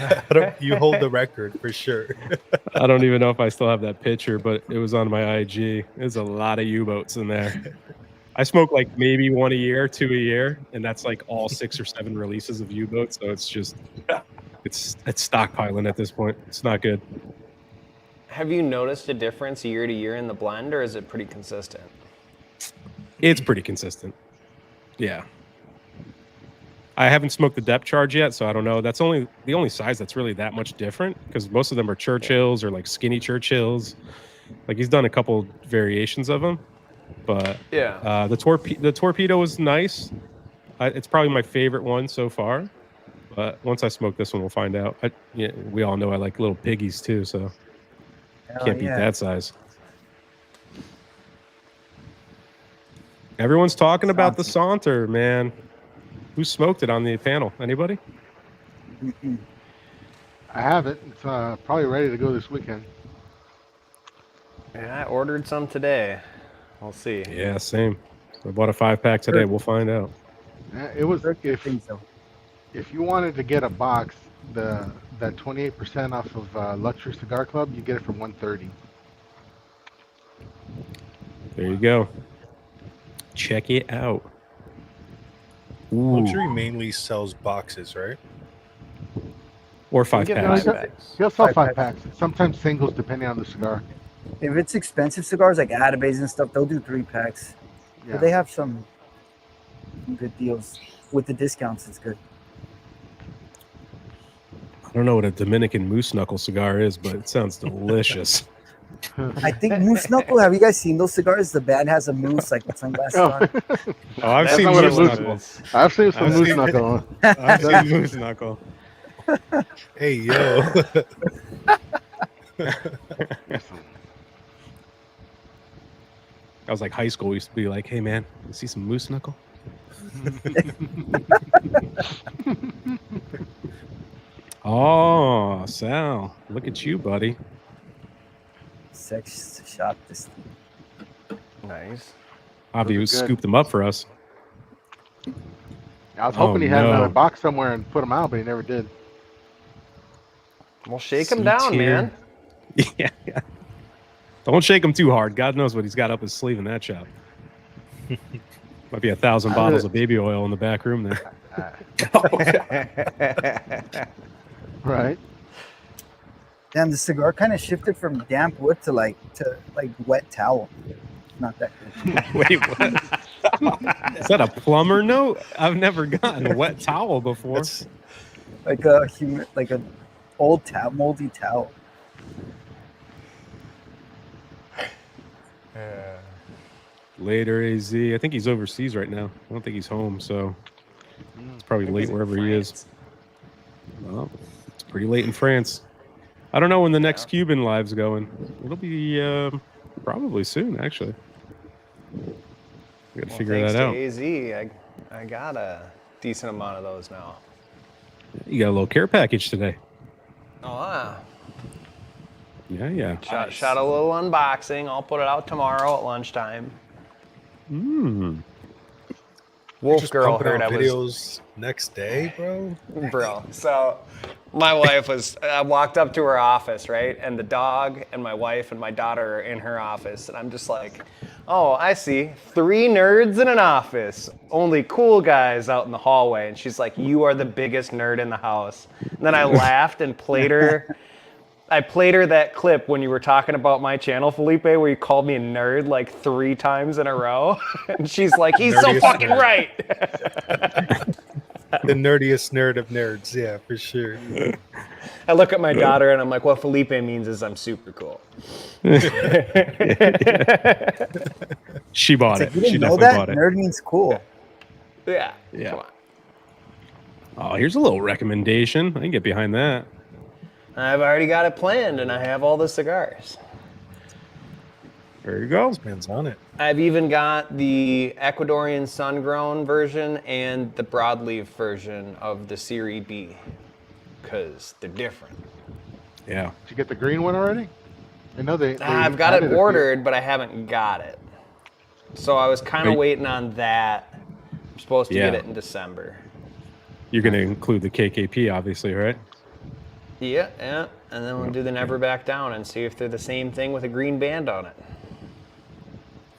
You hold the record for sure. I don't even know if I still have that picture, but it was on my IG. There's a lot of U-boats in there. I smoke like maybe 1 a year, 2 a year, and that's like all 6 or 7 releases of U-boats. So it's just it's stockpiling at this point. It's not good. Have you noticed a difference year to year in the blend, or is it pretty consistent? It's pretty consistent. Yeah. I haven't smoked the depth charge yet, so I don't know. That's the only size that's really that much different, because most of them are Churchills or like skinny Churchills. Like he's done a couple variations of them, but Yeah. the torpedo was nice. It's probably my favorite one so far. But once I smoke this one, we'll find out. We all know I like little piggies too, so Hell can't beat yeah. that size. Everyone's talking about the Saunter, man. Who smoked it on the panel? Anybody? Mm-mm. I have it. It's probably ready to go this weekend. Yeah, I ordered some today. We'll see. Yeah, same. I bought a 5-pack today. We'll find out. It was Very good if things, though. if you wanted to get a box, that 28% off of Luxury Cigar Club, you get it for $130. There you go. Check it out. Ooh. Luxury mainly sells boxes, right? Or 5 give packs. five packs. He'll sell 5 5 packs. Sometimes singles, depending on the cigar. If it's expensive cigars like Atabase and stuff, they'll do 3-packs. Yeah. But they have some good deals with the discounts. It's good. I don't know what a Dominican moose knuckle cigar is, but it sounds delicious. I think Moose Knuckle. Have you guys seen those cigars? The band has a moose like with sunglasses Oh. on. Oh, I've That's seen not what a moose moose knuckle. I've seen some I've moose seen- knuckle. I've seen moose knuckle. Hey, yo. I was like high school. We used to be like, "Hey, man, you see some moose knuckle?" Oh, Sal, look at you, buddy. Sex shop. This Nice. Avi Those are good. scooped them up for us. I was hoping he had no. another box somewhere and put them out, but he never did. Well, shake them down, C-tier. man. Yeah. Don't shake him too hard. God knows what he's got up his sleeve in that shop. Might be 1,000 bottles of baby oil in the back room there. Right? Damn, the cigar kind of shifted from damp wood to like wet towel. Not that good. Wait, what? Is that a plumber note? I've never gotten a wet towel before. That's- Like a old towel, moldy towel. Later, AZ. I think he's overseas right now. I don't think he's home, so it's probably late wherever he is. Well, it's pretty late in France. I don't know when the next Cuban live's going. It'll be probably soon, actually. We gotta figure Thanks that to out. AZ, I got a decent amount of those now. You got a little care package today. Oh, wow. Yeah. Shot a little unboxing. I'll put it out tomorrow at lunchtime. Wolf Just Girl pumping heard out I was videos next day, bro. bro. So my wife I walked up to her office, right? And the dog and my wife and my daughter are in her office. And I'm just like, oh, I see. 3 nerds in an office. Only cool guys out in the hallway. And she's like, you are the biggest nerd in the house. And then I laughed and played her. I played her that clip when you were talking about my channel, Felipe, where you called me a nerd like 3 times in a row. And she's like, he's so Nerdiest fucking nerd. right. The nerdiest nerd of nerds, yeah, for sure. I look at my daughter and I'm like, what Felipe means is I'm super cool. She bought It's like, it. you She didn't know definitely that? bought it. Nerd means cool. Yeah. Yeah. Come on. Oh, here's a little recommendation. I can get behind that. I've already got it planned, and I have all the cigars. There you go. This man's on it. I've even got the Ecuadorian sun-grown version and the broadleaf version of the Serie B, because they're different. Yeah. Did you get the green one already? I know they I've got added it a few. ordered, but I haven't got it. So I was kind of waiting on that. I'm supposed to get Yeah. it in December. You're going to include the KKP, obviously, right? Yeah. And then we'll do the Never Back Down and see if they're the same thing with a green band on it.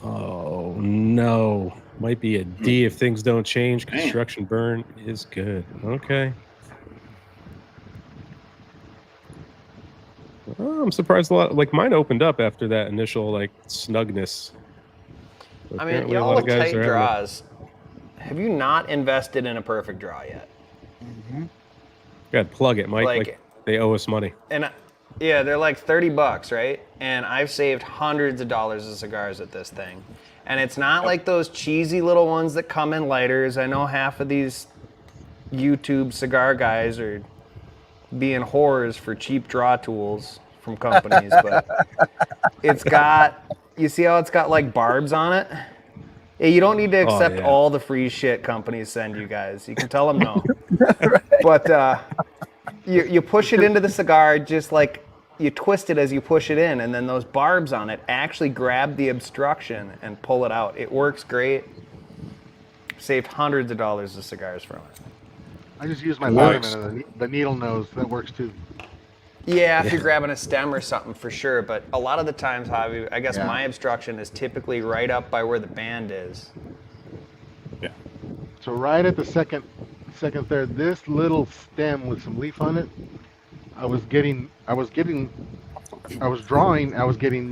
Oh, no. Might be a D if things don't change. Construction burn is good. Okay. Oh, I'm surprised a lot. Like, mine opened up after that initial, like, snugness. I mean, Apparently y'all with tight are having it. draws. Have you not invested in a perfect draw yet? God, plug it, Mike. Like, they owe us money. And yeah, they're like $30, right? And I've saved hundreds of dollars of cigars at this thing. And it's not like those cheesy little ones that come in lighters. I know half of these YouTube cigar guys are being whores for cheap draw tools from companies, but it's got, you see how it's got like barbs on it? Yeah, you don't need to accept all the free shit companies send you guys. You can tell them no. But you push it into the cigar just like you twist it as you push it in, and then those barbs on it actually grab the obstruction and pull it out. It works great. Saved hundreds of dollars of cigars from it. I just use my Works. Bourbon and the needle nose. That works too. Yeah, if you're grabbing a stem or something for sure, but a lot of the times, Javi, I guess Yeah. my obstruction is typically right up by where the band is. Yeah. So right at the second there, this little stem with some leaf on it, I was getting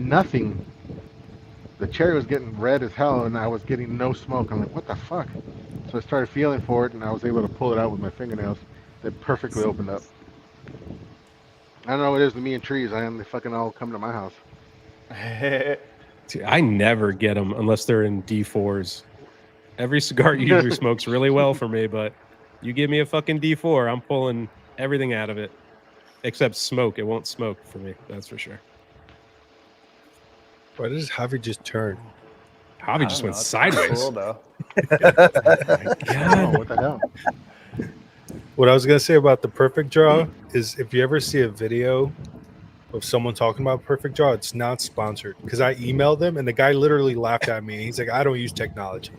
nothing. The cherry was getting red as hell, and I was getting no smoke. I'm like, what the fuck? So I started feeling for it, and I was able to pull it out with my fingernails. It perfectly opened up. I don't know what it is to me and trees. They fucking all come to my house. See, I never get them unless they're in D4s. Every cigar usually smokes really well for me, but you give me a fucking D4, I'm pulling everything out of it. Except smoke. It won't smoke for me, that's for sure. Why does Javi just turn? Javi just went sideways. Cool, though. Oh, what the hell? What I was gonna say about the perfect draw is if you ever see a video of someone talking about perfect draw, it's not sponsored. Because I emailed them and the guy literally laughed at me. He's like, I don't use technology.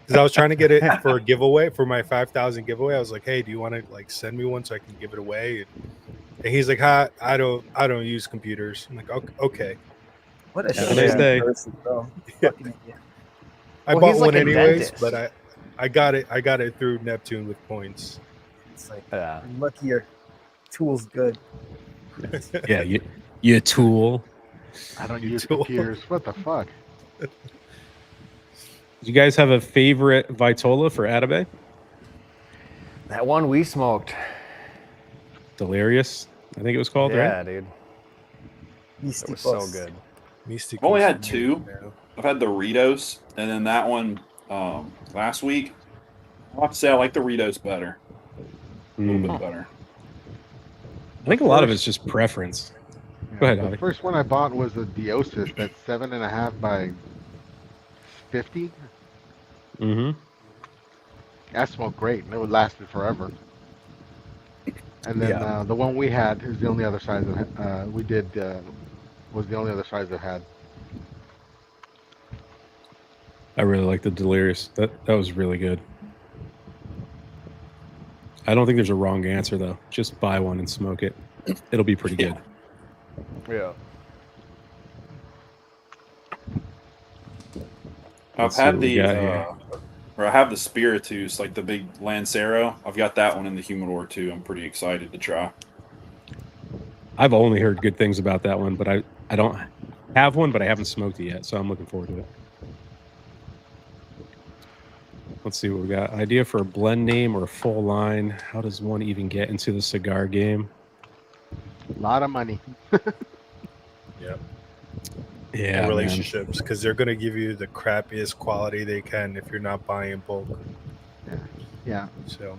Because I was trying to get it for a giveaway for my 5,000 giveaway. I was like, hey, do you want to like send me one so I can give it away? And he's like, I don't use computers. I'm like, okay. What a Have a nice day. person, bro. Yeah. Fucking idiot. I Well, bought he's like one a anyways, dentist. but I got it through Neptune with points. It's like, Yeah. you're lucky your tool's good. Yeah, you tool. I don't use tool. computers. What the fuck? Do you guys have a favorite Vitola for Atabey? That one we smoked. Delirious, I think it was called, Yeah, right? dude. It was Mysticos. so good. Mystic I've only was had two. now. I've had the Ritos, and then that one last week. I have to say I like the Ritos better. A little bit better. I think a lot of it's just preference. Go ahead, The Javi. first one I bought was a Diosis that's 7.5 by 50. Mm-hmm. That smoked great, and it lasted forever. And then the one we had is the only other size that we did was the only other size that had. I really like the Delirious. That was really good. I don't think there's a wrong answer though. Just buy one and smoke it. It'll be pretty good. Yeah. I've Let's see had what we the got here. or I have the Spiritus, like the big Lancero. I've got that one in the humidor too. I'm pretty excited to try. I've only heard good things about that one, but I don't have one, but I haven't smoked it yet, so I'm looking forward to it. Let's see what we got. Idea for a blend name or a full line. How does one even get into the cigar game? A lot of money. Yeah. Yeah, And man. relationships, because they're gonna give you the crappiest quality they can if you're not buying bulk. Yeah. So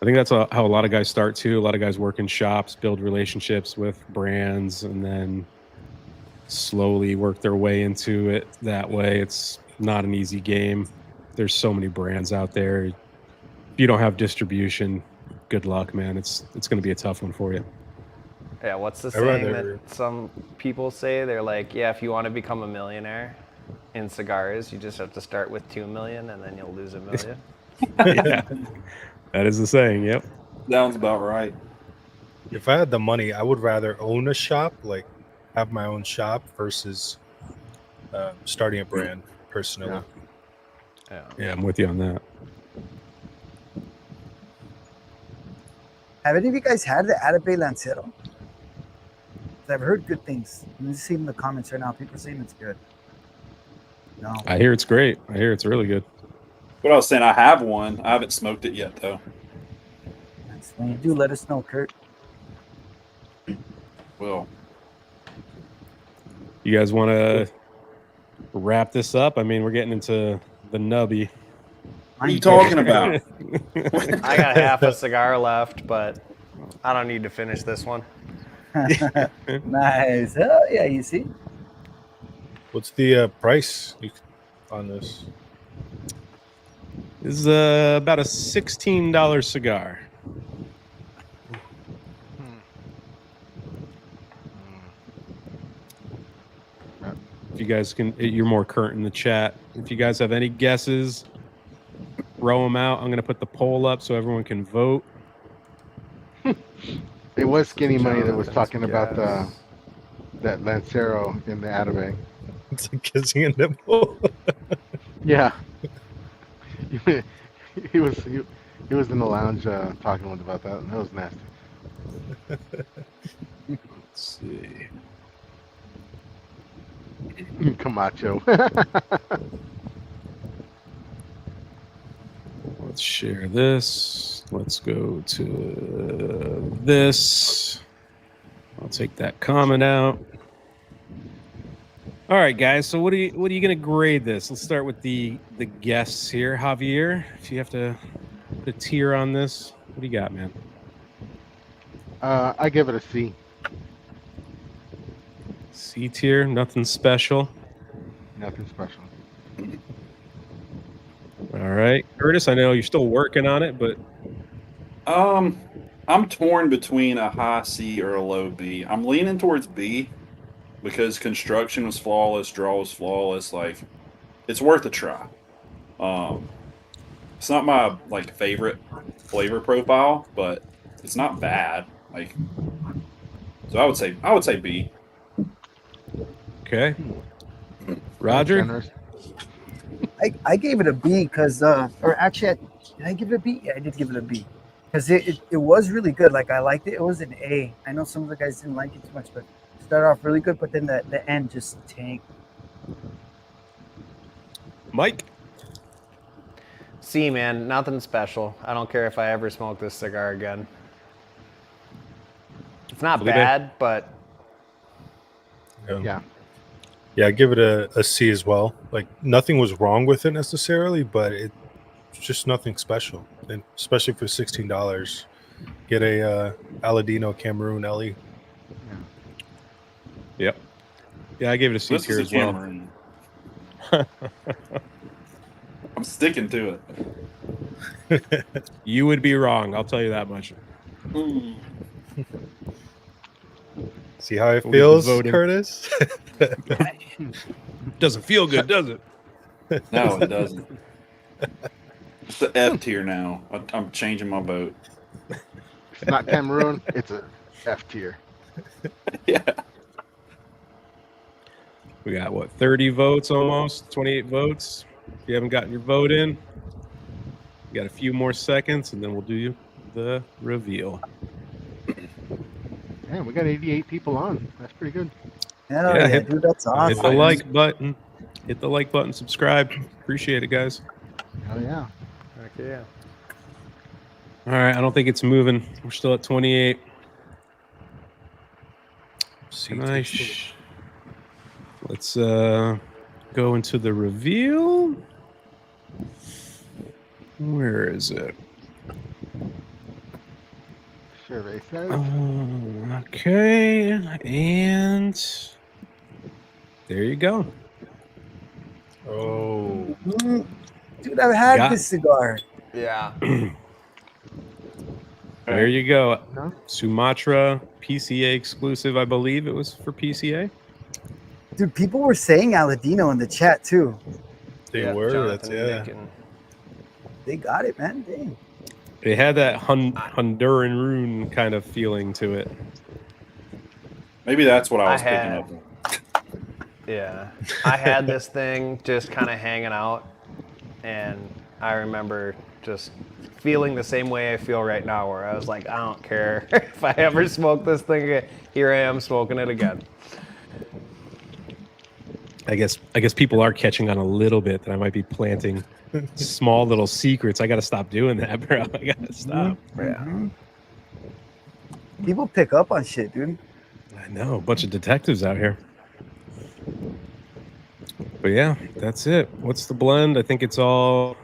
I think that's how a lot of guys start too. A lot of guys work in shops, build relationships with brands, and then slowly work their way into it that way. It's not an easy game. There's so many brands out there. If you don't have distribution, good luck, man. It's going to be a tough one for you. Yeah, what's the I'd saying rather- that some people say? They're like, yeah, if you want to become a millionaire in cigars, you just have to start with 2 million and then you'll lose $1 million. Yeah, that is the saying. Yep. Sounds about right. If I had the money, I would rather own a shop, like have my own shop, versus starting a brand personally. Yeah. Yeah, I'm with you on that. Have any of you guys had the Atabey Lancero? I've heard good things. I'm just seeing the comments right now. People are saying it's good. No. I hear it's great. I hear it's really good. What I was saying, I have one. I haven't smoked it yet, though. When you do, let us know, Kurt. Well, You guys want to wrap this up? I mean, we're getting into the nubby. what are you talking about? I got half a cigar left, but I don't need to finish this one. Nice. Oh, yeah, you see? What's the price on this? This is about a $16 cigar. If you guys can, you're more current in the chat. If you guys have any guesses, throw them out. I'm going to put the poll up so everyone can vote. It was Skinny Money that was Jonathan's talking about guess. that Lancero in the Atabey. It's like kissing a nipple. Yeah. he was in the lounge talking about that, and that was nasty. Let's see. Camacho. Let's share this. Let's go to this. I'll take that comment out. All right, guys. So what are you going to grade this? Let's start with the guests here. Javier, if you have to put a tier on this, what do you got, man? I give it a C. C tier, nothing special. Nothing special. All right, Curtis. I know you're still working on it, but I'm torn between a high C or a low B. I'm leaning towards B because construction was flawless, draw was flawless. Like, it's worth a try. It's not my like favorite flavor profile, but it's not bad. Like, so I would say B. okay. Roger. Generous. I gave it a B because, or actually, did I give it a B? Yeah, I did give it a B because it was really good. Like, I liked it. It was an A. I know some of the guys didn't like it too much, but it started off really good, but then the end just tanked. Mike. C, man, nothing special. I don't care if I ever smoke this cigar again. It's not Felipe? bad, but Yeah. Yeah, I give it a C as well. Like, nothing was wrong with it necessarily, but it's just nothing special. And especially for $16, get a Aladino Cameroon Ellie. Yep. Yeah, I gave it a C This tier is as a well. Cameroon. I'm sticking to it. You would be wrong. I'll tell you that much. Ooh. See how it We can feels, vote in. Curtis? Doesn't feel good, does it? No, it doesn't. It's the F tier now. I'm changing my vote. It's not Cameroon. It's a F tier. Yeah. We got what, 30 votes almost, 28 votes. If you haven't gotten your vote in, we got a few more seconds and then we'll do the reveal. Man, we got 88 people on. That's pretty good. Hell Yeah, yeah, hit- dude, that's Hit awesome. the like button. Hit the like button, subscribe. Appreciate it, guys. Oh yeah. okay, yeah. All right, I don't think it's moving. We're still at 28. Nice. Let's go into the reveal. Where is it? survey says. Okay, and there you go. Oh, Dude, I've had Got- this cigar. Yeah. There you go. No? Sumatra PCA exclusive, I believe it was for PCA. Dude, people were saying Aladino in the chat too. they Yeah, were. Jonathan, That's Nick, and They got it, man. Dang. It had that Honduran rune kind of feeling to it. Maybe that's what I I was picking had- up on. yeah, I had this thing just kind of hanging out, and I remember just feeling the same way I feel right now, where I was like, I don't care if I ever smoke this thing again. Here I am smoking it again. I guess people are catching on a little bit that I might be planting small little secrets. I got to stop doing that, bro. I got to stop. Yeah. People pick up on shit, dude. I know, a bunch of detectives out here. But yeah, that's it. What's the blend? I think it's all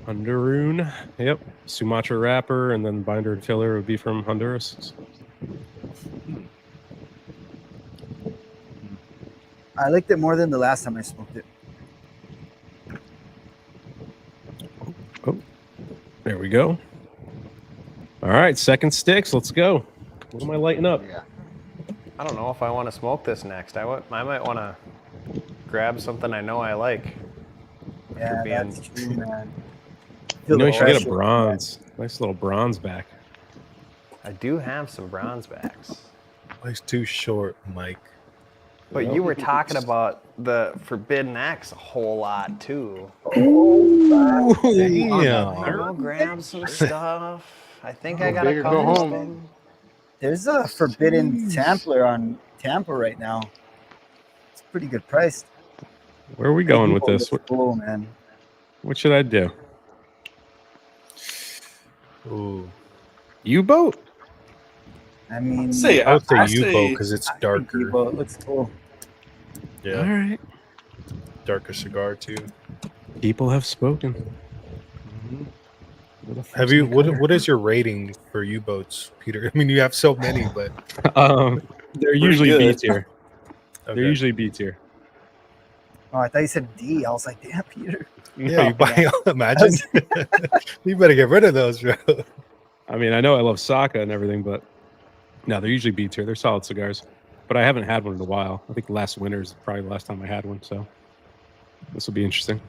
Honduran. Yep. Sumatra wrapper, and then binder and filler would be from Honduras. I liked it more than the last time I smoked it. Oh, there we go. All right, second sticks. Let's go. What am I lighting up? Yeah. I don't know if I want to smoke this next. I might want to grab something I know I like. Yeah, being- that's true, man. You know, you the should get a pressure. bronze. Nice little bronze back. I do have some bronze backs. Life's too short, Mike. But you were talking about the Forbidden X a whole lot too. Damn. I'll grab some stuff. I think I Go got big a or go couple home. things. There's a forbidden sampler on Tampa right now. It's pretty good price. Where are we going with this? It's cool, man. What should I do? Ooh. U-boat? I mean, Say, I would say I U-boat say- because it's I think darker. U-boat looks cool. Yeah, All right. darker cigar too. People have spoken. Have you? What is your rating for U-boats, Peter? I mean, you have so many, but They're usually B good. tier. okay. They're usually B tier. Oh, I thought you said D. I was like, damn, Peter. Yeah, you buy. Imagine. You better get rid of those, bro. I mean, I know I love Saka and everything, but no, they're usually B tier. They're solid cigars. But I haven't had one in a while. I think last winter is probably the last time I had one. So this will be interesting.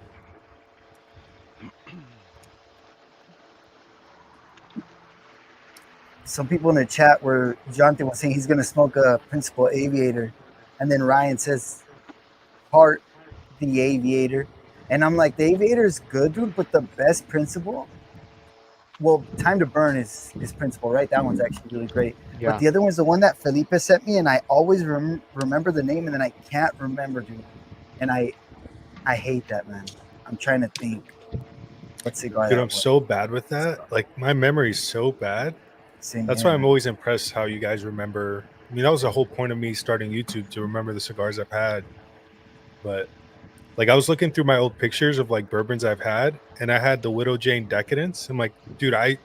Some people in the chat where Jonathan was saying he's going to smoke a Principal Aviator. And then Ryan says, heart the Aviator. And I'm like, the Aviator is good, dude, but the best Principal, well, Time to Burn is Principal, right? That one's actually really great. Yeah. But the other one's the one that Felipe sent me, and I always remember the name, and then I can't remember, dude. And I hate that, man. I'm trying to think what cigar Dude, that I'm was. so bad with that. Like my memory's so bad. Same That's here, why I'm man. always impressed how you guys remember. I mean, that was the whole point of me starting YouTube, to remember the cigars I've had. But like, I was looking through my old pictures of like bourbons I've had, and I had the Widow Jane Decadence. I'm like, dude, I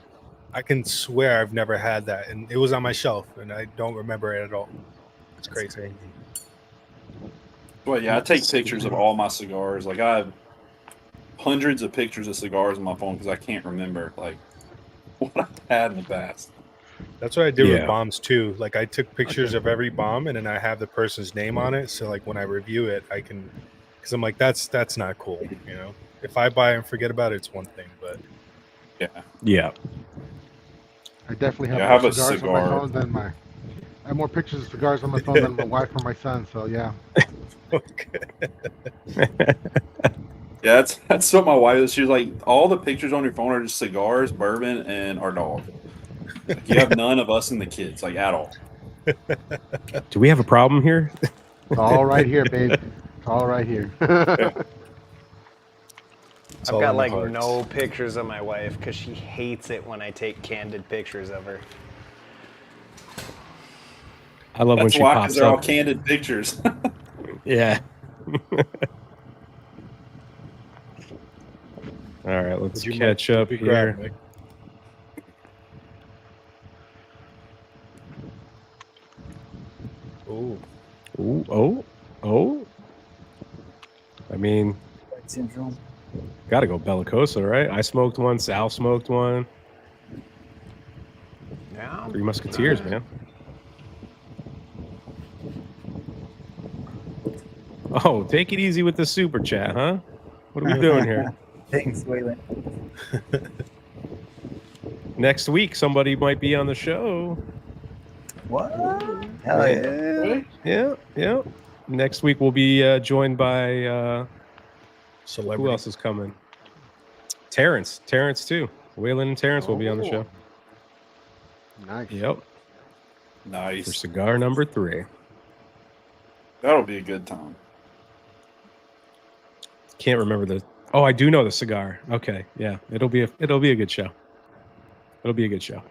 can swear I've never had that, and it was on my shelf, and I don't remember it at all. It's crazy. Well, yeah, I take pictures of all my cigars. Like I have hundreds of pictures of cigars on my phone because I can't remember like what I've had in the past. That's what I did Yeah. with bombs too. Like I took pictures of every bomb, and then I have the person's name on it. So like when I review it, I can, because I'm like, that's not cool. You know, if I buy and forget about it, it's one thing. But Yeah, Yeah. I definitely have Yeah, I more have a cigars on my cigar. phone than my. I have more pictures of cigars on my phone than my wife or my son. So yeah. okay. yeah, that's what my wife is. She's like, all the pictures on your phone are just cigars, bourbon, and our dog. Like, you have none of us and the kids, like at all. Do we have a problem here? It's all right here, babe. It's all right here. It's I've all got in the like hearts. no pictures of my wife because she hates it when I take candid pictures of her. I love when That's she why, because pops they're all up. candid pictures. Yeah. All right, let's Would you catch mind- up would you grab, here. Nick? Ooh. Ooh, oh. I mean, White syndrome. got to go Bellicosa, right? I smoked one. Sal smoked one. Yeah. Three Musketeers, man. Oh, take it easy with the super chat, huh? What are we doing here? Thanks, Waylon. Next week, somebody might be on the show. What? Hell yeah. Yeah. Next week, we'll be joined by Celebrity. who else is coming? Terrence too. Waylon and Terrence will be on the show. Nice. Yep, for Nice. cigar number 3. That'll be a good time. Can't remember the. Oh, I do know the cigar. Okay, yeah, it'll be a good show. It'll be a good show.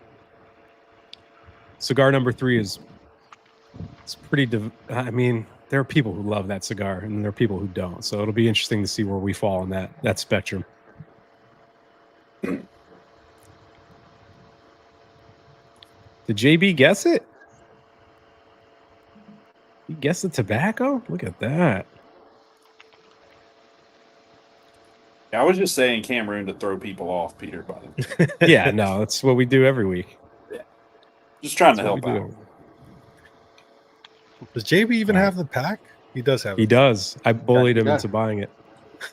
Cigar number 3 is. It's pretty. I mean, there are people who love that cigar, and there are people who don't. So it'll be interesting to see where we fall on that spectrum. Did JB guess it? You guessed the tobacco? Look at that. Yeah, I was just saying Cameroon to throw people off, Peter. By the way. Yeah, no, that's what we do every week. Just trying to That's what help we out. do. Does JB even have the pack? He does have He it. does. I bullied him Yeah. into buying it.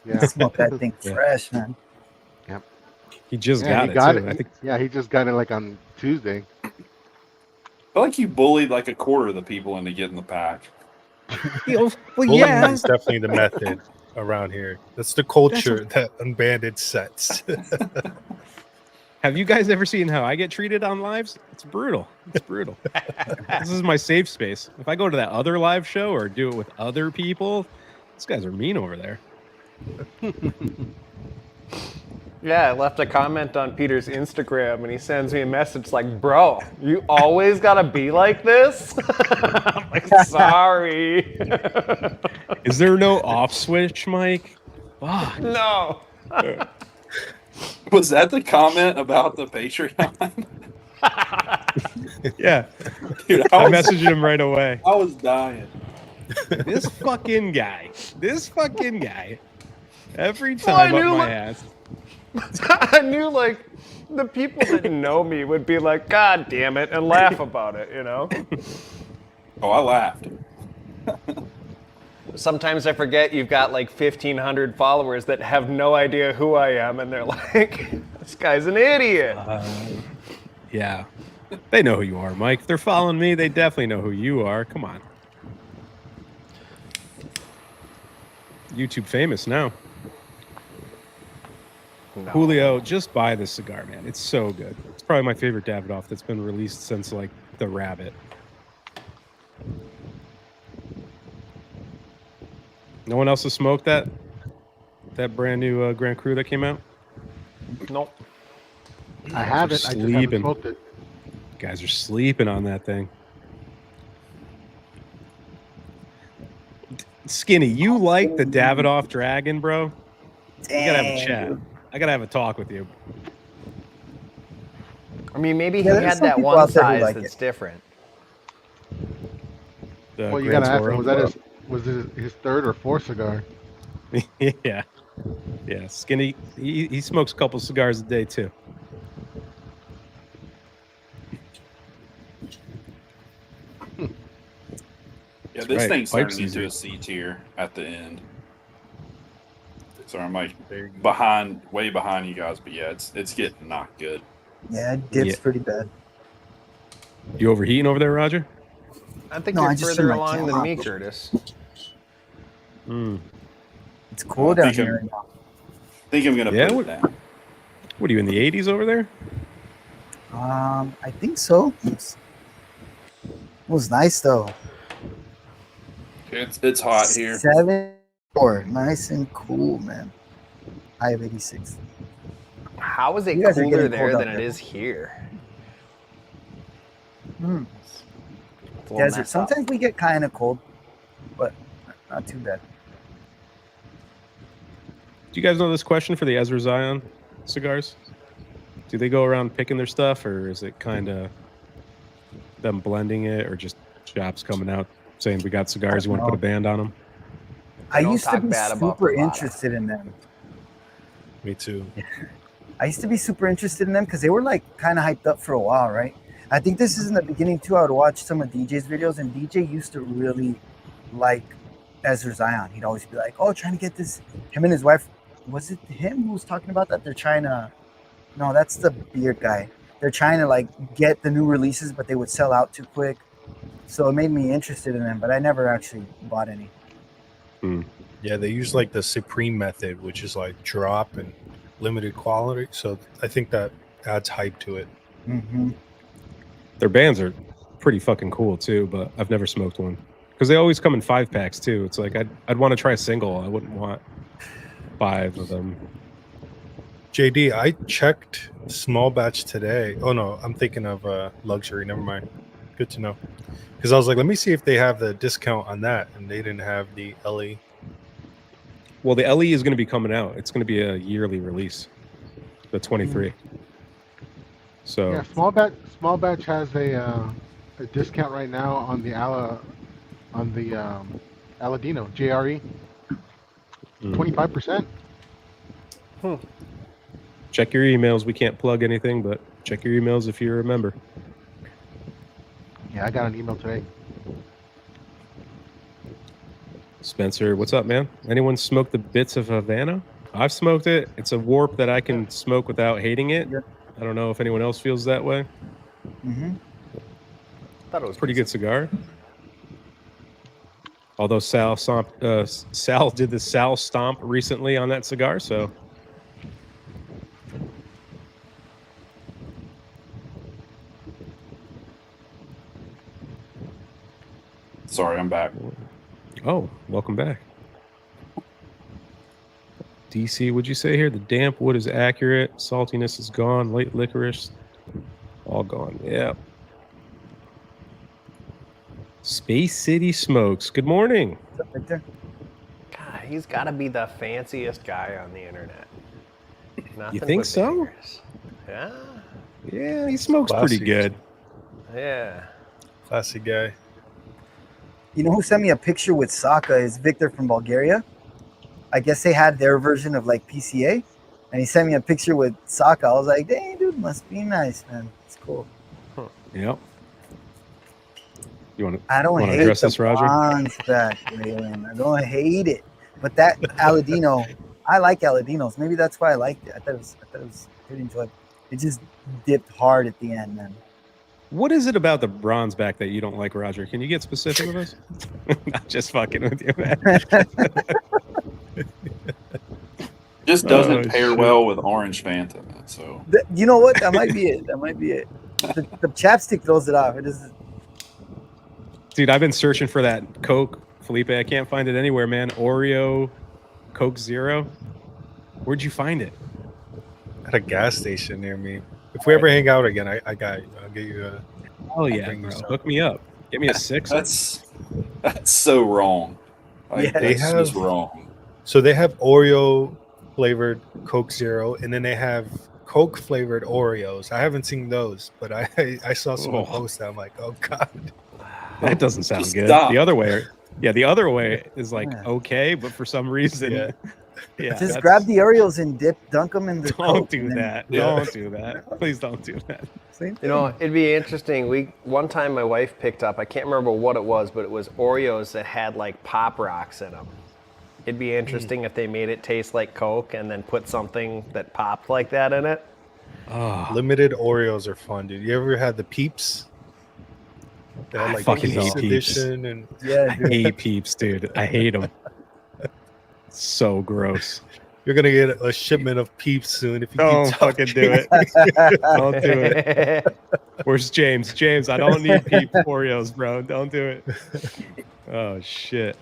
Yeah. Smoke that thing Yeah. fresh, man. He just Yeah, got it too. I think Yeah, he just got it like on Tuesday. I feel like you bullied like a quarter of the people into getting the pack. well, Bullying yeah. is definitely the method around here. That's the culture that Unbanded sets. Have you guys ever seen how I get treated on lives? It's brutal. It's brutal. This is my safe space. If I go to that other live show or do it with other people, these guys are mean over there. Yeah, I left a comment on Peter's Instagram and he sends me a message like, bro, you always gotta be like this? I'm like, sorry. Is there no off switch, Mike? Fuck. No. Was that the comment about the Patreon? Yeah. Dude, I messaged him right away. I was dying. This fucking guy. Every time up knew my it. ass. I knew like the people that know me would be like, God damn it, and laugh about it, you know? Oh, I laughed. Sometimes I forget you've got like 1,500 followers that have no idea who I am, and they're like, this guy's an idiot. Yeah. They know who you are, Mike. If they're following me, they definitely know who you are. Come on. YouTube famous now. No. Julio, just buy this cigar, man. It's so good. It's probably my favorite Davidoff that's been released since like the Rabbit. No one else has smoked that brand new Grand Cru that came out? Nope. I have it. I just haven't Sleeping. smoked it. You guys are sleeping on that thing. Skinny, you like the Davidoff Dragon, bro? We gotta have a chat. I gotta have a talk with you. I mean, maybe Yeah, he there's had some that people one out there who size like that's it. different. The Well, you Grand gotta ask Toro. him. Was it his third or fourth cigar? Yeah. Skinny, he smokes a couple cigars a day too. Yeah, That's this right. thing's Pipe turning into season. a C tier at the end. So I'm like There you go. way behind you guys, but yeah, it's getting not good. Yeah, it dips Yeah. pretty bad. You overheating over there, Roger? I think No, you're I just further turned my along camera than me, off. Curtis. It's cool I down think here I'm- right now. I think I'm gonna Yeah, put what- it down. What are you in the 80s over there? I think so. It was nice though. It's hot here. 74, nice and cool, man. I have 86. How is it You guys are colder getting there cold than out it there. is here? Hmm. It's a little Desert. messed up. Sometimes we get kind of cold, but not too bad. Do you guys know this question for the Ezra Zion cigars? Do they go around picking their stuff, or is it kind of them blending it, or just shops coming out saying we got cigars. You want to put a band on them? I Don't used to talk be bad about super Bravado. interested in them. Me too. I used to be super interested in them because they were like kind of hyped up for a while, right? I think this is in the beginning too. I would watch some of DJ's videos, and DJ used to really like Ezra Zion. He'd always be like, "Oh, trying to get this." Him and his wife, was it him who was talking about that? They're trying to. No, that's the beard guy. They're trying to like get the new releases, but they would sell out too quick. So it made me interested in them, but I never actually bought any. Yeah, they use like the Supreme method, which is like drop and limited quality. So I think that adds hype to it. Mm-hmm. Their bands are pretty fucking cool too, but I've never smoked one because they always come in 5-packs too. It's like I'd want to try a single. I wouldn't want 5 of them. JD, I checked small batch today. Oh no, I'm thinking of luxury. Never mind. Good to know. Because I was like, let me see if they have the discount on that, and they didn't have the LE. Well, the LE is going to be coming out. It's going to be a yearly release, the 23. So Yeah, small batch has a discount right now on the Aladino JRE, 25%. check your emails. We can't plug anything, but check your emails if you remember. Yeah, I got an email today. Spencer, what's up, man? Anyone smoked the bits of Havana? I've smoked it. It's a warp that I can smoke without hating it. Yeah. I don't know if anyone else feels that way. Mm-hmm. Thought it was Pretty good cigar. Although Sal did the Sal stomp recently on that cigar, so Sorry, I'm back. oh, welcome back. DC, would you say here the damp wood is accurate? Saltiness is gone. Light licorice, all gone. Yeah. Space City Smokes. Good morning. Right there. God, he's got to be the fanciest guy on the internet. Nothing think but so? bangers. Yeah. Yeah, he smokes Classy. pretty good. Yeah. Classy guy. You know who sent me a picture with Saka is Victor from Bulgaria. I guess they had their version of like PCA, and he sent me a picture with Saka. I was like, dang, dude, must be nice, man. It's cool. Yep. You want to? I don't Wanna hate address the this, Roger? bronze back, Raylan. I don't hate it, but that Aladino, I like Aladinos. Maybe that's why I liked it. I thought it was pretty enjoyable. It just dipped hard at the end, man. What is it about the bronze back that you don't like, Roger? Can you get specific with us? Not just fucking with you, man. Just doesn't Oh, pair shit. well with orange Fanta. So You know what? That might be it. That might be it. The chapstick throws it off. It is. Dude, I've been searching for that Coke, Felipe. I can't find it anywhere, man. Oreo, Coke Zero. Where'd you find it? At a gas station near me. If we ever hang out again, I got you. I'll get you a. Oh yeah, bring you bro. some. Hook me up. Get me a 6. that's so wrong. Like, Yeah. They that's just have- wrong. So they have Oreo flavored Coke Zero, and then they have Coke flavored Oreos. I haven't seen those, but I saw someone Oh. post that. I'm like, oh god. That doesn't sound Just good. stop. The other way, the other way is like Yeah. okay, but for some reason, Yeah. yeah, Just that's- grab the Oreos and dunk them in the. Don't Coke do and then- that. Yeah. Don't do that. Please don't do that. Same You know, thing. it'd be interesting. One time my wife picked up, I can't remember what it was, but it was Oreos that had like Pop Rocks in them. It'd be interesting if they made it taste like Coke and then put something that popped like that in it. Oh, Limited Oreos are fun, dude. You ever had the Peeps? They had I like fucking Peeps hate Peeps. edition and Yeah, I dude. hate Peeps, dude. I hate them. So gross. you're gonna get a shipment of Peeps soon if you Don't keep fucking talking. do it. Don't do it. Where's James? James, I don't need Peep Oreos, bro. Don't do it. Oh shit.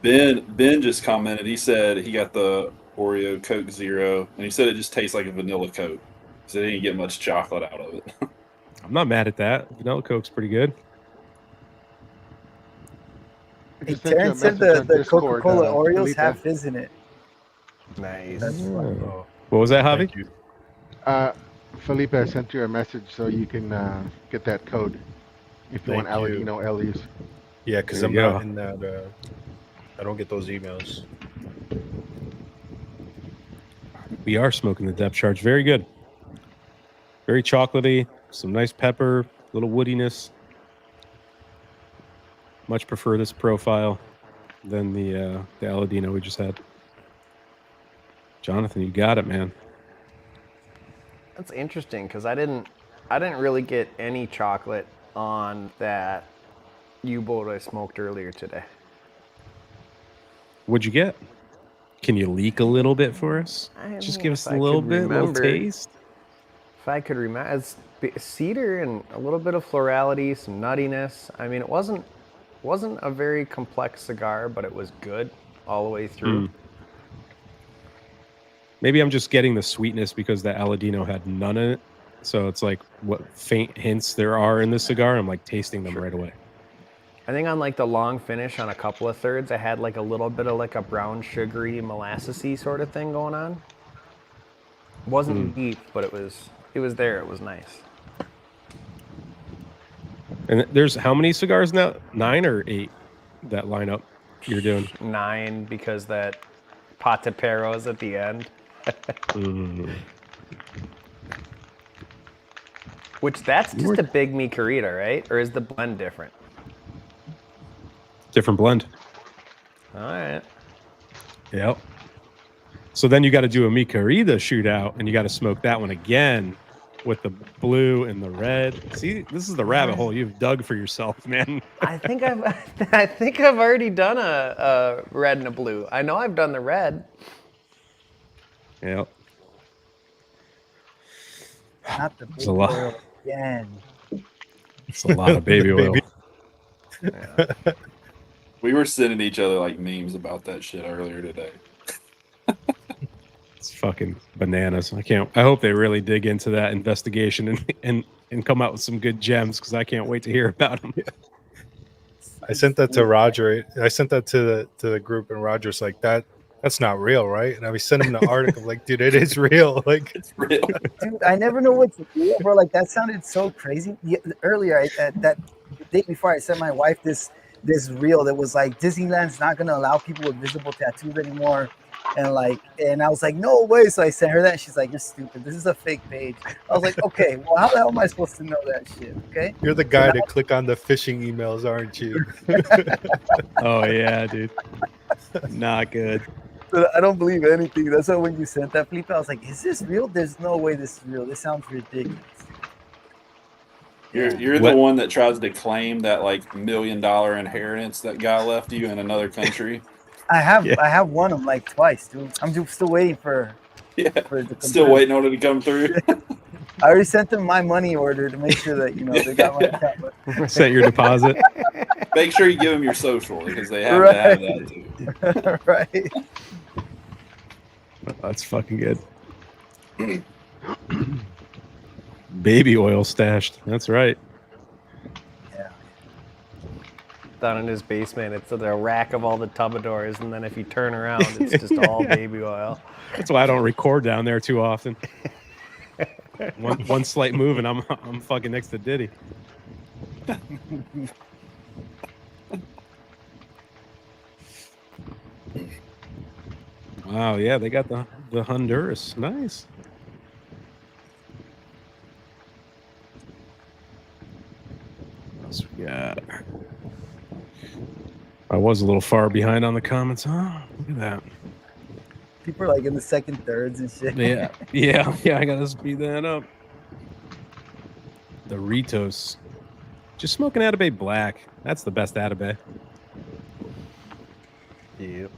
Ben just commented. He said he got the Oreo Coke Zero, and he said it just tastes like a vanilla Coke. So he didn't get much chocolate out of it. I'm not mad at that. Vanilla Coke's pretty good. I Hey, just sent you a Terrence said message on the Discord, Coca-Cola Oreos Felipe. have fizz in it. Nice. That's fun. Oh, What was that, Javi? thank you. Felipe, I sent you a message so you can get that code if you want Thank you. Aladino LEs. Yeah, because There I'm you not go. in that. I don't get those emails. We are smoking the depth charge. Very good. Very chocolatey. Some nice pepper. Little woodiness. Much prefer this profile than the Aladino we just had. Jonathan, you got it, man. That's interesting because I didn't really get any chocolate on that U-boat I smoked earlier today. What'd you get? Can you leak a little bit for us? I Just mean, give if us I a little could bit, a little remember. taste. If I could remember, it's cedar and a little bit of florality, some nuttiness. I mean, it wasn't a very complex cigar, but it was good all the way through. Maybe I'm just getting the sweetness because the Aladino had none in it. So it's like what faint hints there are in this cigar. I'm like tasting them right away. I think on like the long finish on a couple of thirds, I had like a little bit of like a brown sugary molassesy sort of thing going on. Wasn't deep, but it was there. It was nice. And there's how many cigars now? 9 or 8 that lineup you're doing? 9 because that Patapero's at the end. Which that's just a big mi carita, right? Or is the blend different? Different blend. All right. Yep. So then you got to do a mi carita shootout, and you got to smoke that one again with the blue and the red. See, this is the rabbit hole you've dug for yourself, man. I think I've already done a red and a blue. I know I've done the red. Yep. Not the It's baby a lot. oil again. It's a lot of baby oil. Yeah. We were sending each other like memes about that shit earlier today. It's fucking bananas. I hope they really dig into that investigation and come out with some good gems because I can't wait to hear about them. I sent that to Roger. I sent that to the group, and Roger's like, that's not real, right? And I sent him the article, like, dude, it is real. Like, It's real. Dude, I never know what to do, bro. Like that sounded so crazy. Earlier, the day before, I sent my wife this reel that was like Disneyland's not gonna allow people with visible tattoos anymore, and I was like, no way. So I sent her that. And she's like, you're stupid. This is a fake page. I was like, okay, well, how the hell am I supposed to know that shit? Okay. you're the guy to click on the phishing emails, aren't you? Oh yeah, dude. Not good. But I don't believe anything. That's why when you sent that, Felipe, I was like, is this real? There's no way this is real. This sounds ridiculous. You're the one that tries to claim that like $1 million inheritance that guy left you in another country. I have won them like twice, dude. I'm just still waiting for Yeah, for it to come still through. waiting on it to come through. I already sent them my money order to make sure that they got my account. Set your deposit. Make sure you give them your social because they have to have that too. Right. That's fucking good. Baby oil stashed. That's right. Yeah. Down in his basement, it's the rack of all the tubadors, and then if you turn around, it's just all baby oil. That's why I don't record down there too often. One slight move and I'm fucking next to Diddy. Wow, yeah, they got the Honduras. Nice. What else we got? I was a little far behind on the comments. Oh, look at that. People are like in the second thirds and shit. Yeah. I gotta speed that up. The Ritos. Just smoking Atabay Black. That's the best Atabay. Yep.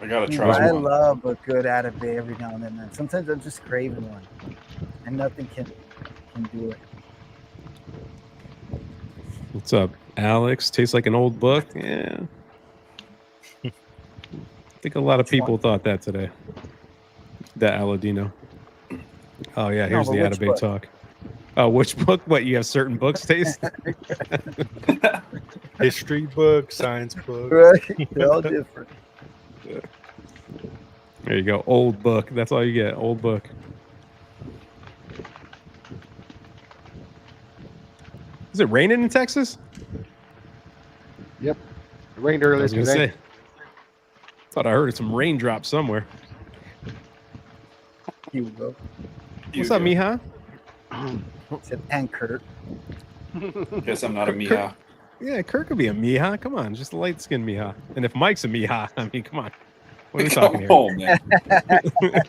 I gotta Dude, try I one. love a good Atabay every now and then, man. Sometimes I'm just craving one, and nothing can do it. What's up, Alex? Tastes like an old book. Yeah. I think a lot of people thought that today. That Aladino. Oh yeah, here's No, the but which Atabay book? talk. Oh, which book? What, you have certain books taste? History book, science book. Right? They're all different. There you go. Old book. That's all you get. Old book. Is it raining in Texas? Yep. It rained I earlier was gonna today. say. Thought I heard some raindrops somewhere. Hugo. What's up, Mija? And Kurt. Guess I'm not a Kirk- Mija. Yeah, Kirk could be a Mija. Come on, just a light skinned Mija. And if Mike's a Mija, I mean, come on. What are we talking Come here? on, man.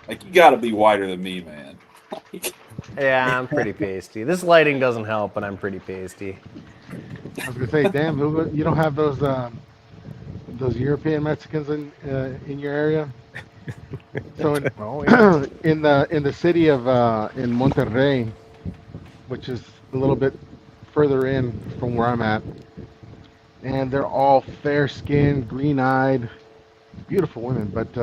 Like, you got to be whiter than me, man. Yeah, I'm pretty pasty. This lighting doesn't help, but I'm pretty pasty. I was gonna say, damn, Hugo, you don't have those European Mexicans in your area. So in, Oh, yeah. in the city of in Monterrey, which is a little bit further in from where I'm at, and they're all fair-skinned, green-eyed, beautiful women. But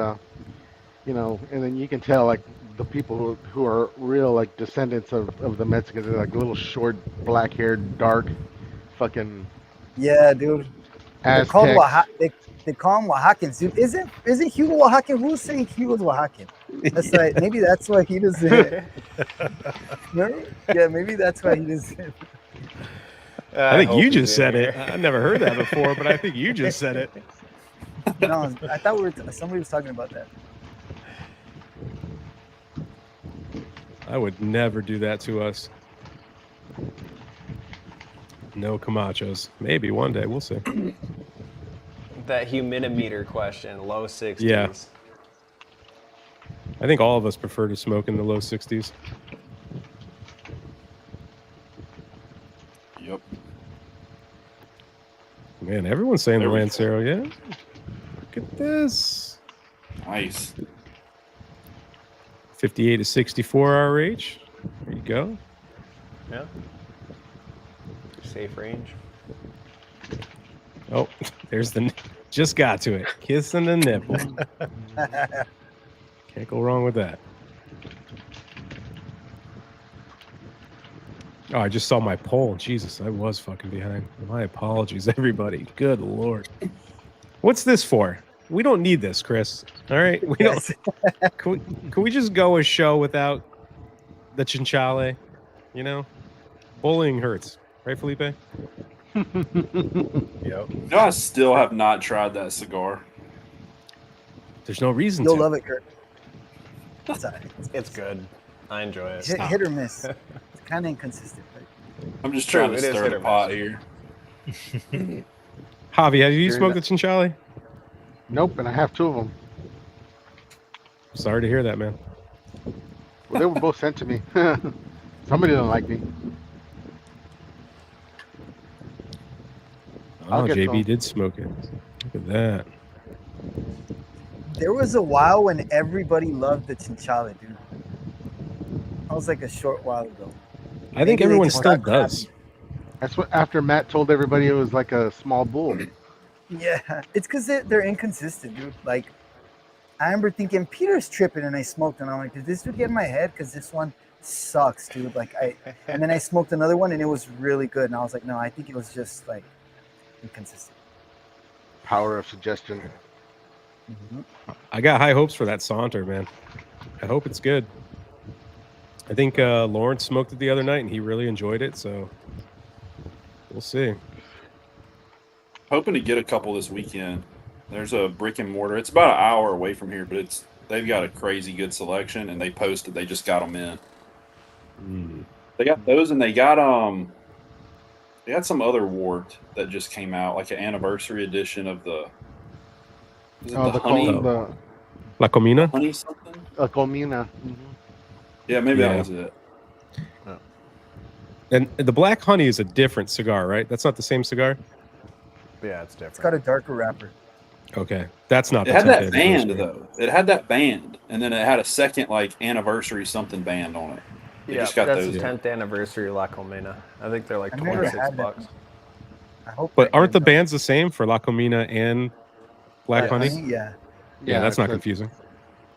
you know, and then you can tell like the people who are real like descendants of the Mexicans. They're like little short, black-haired, dark, fucking Yeah, dude. They're called Aztecs. they call them Oaxacans, dude. Isn't Hugo Oaxacan? Who's saying Hugo's Oaxacan? That's right. Maybe that's why he doesn't. No? Yeah, maybe that's why he doesn't. I think hope you he just did said here. it. I never heard that before, but I think you just said it. No, I thought somebody was talking about that. I would never do that to us. No Camachos. Maybe one day. We'll see. That humidimeter question, low 60s. Yeah. I think all of us prefer to smoke in the low 60s. Yep. Man, everyone's saying the There we go. Lancero, yeah? Look at this. Nice. 58 to 64 RH. There you go. Yeah. Safe range. Oh, there's the... Just got to it. Kissing the nipple. Can't go wrong with that. Oh, I just saw my poll. Jesus, I was fucking behind. My apologies, everybody. Good Lord. What's this for? We don't need this, Chris. All right? We don't. Can we just go a show without the chinchale? You know? Bullying hurts. Right, Felipe? Yep. You know, I still have not tried that cigar. There's no reason You'll to. love it, Kurt. It's, It's good. I enjoy it. hit or miss. It's kind of inconsistent. Right? I'm just True, trying to it is stir hit the or pot miss. here. Javi, have you You're smoked the- the chinchale? Nope, and I have two of them. Sorry to hear that, man. Well, they were both sent to me. Somebody didn't like me. I'll Oh, get JB some. did smoke it. Look at that. There was a while when everybody loved the chinchale, dude. That was like a short while ago. I think Maybe they everyone just still got crappy. does. That's what after Matt told everybody it was like a small bull. Yeah, it's because they're inconsistent, dude. Like, I remember thinking Peter's tripping, and I smoked, and I'm like, did this dude get in my head? Because this one sucks, dude. Like, and then I smoked another one, and it was really good, and I was like, no, I think it was just like inconsistent. Power of suggestion. I got high hopes for that saunter, man. I hope it's good. I think Lawrence smoked it the other night, and he really enjoyed it, so we'll see. Hoping to get a couple this weekend. There's a brick and mortar. It's about an hour away from here, but they've got a crazy good selection, and they posted they just got them in. They got those, and they got some other wort that just came out, like an anniversary edition of the. Is it Oh, the honey? the La Comina? Honey something? Comina. Yeah, maybe Yeah. that was it. And the black honey is a different cigar, right? That's not the same cigar? Yeah, it's different. It's got a darker wrapper. Okay. That's not It the had that 10th band anniversary. though. It had that band, and then it had a second like anniversary something band on it. They Yeah, just got that's those. the 10th anniversary La Comina. I think they're like I never 26 had that. bucks. I hope. But they're aren't the good, bands the same for La Comina and Black though. Honey? Yeah. Yeah, that's it's not that- confusing.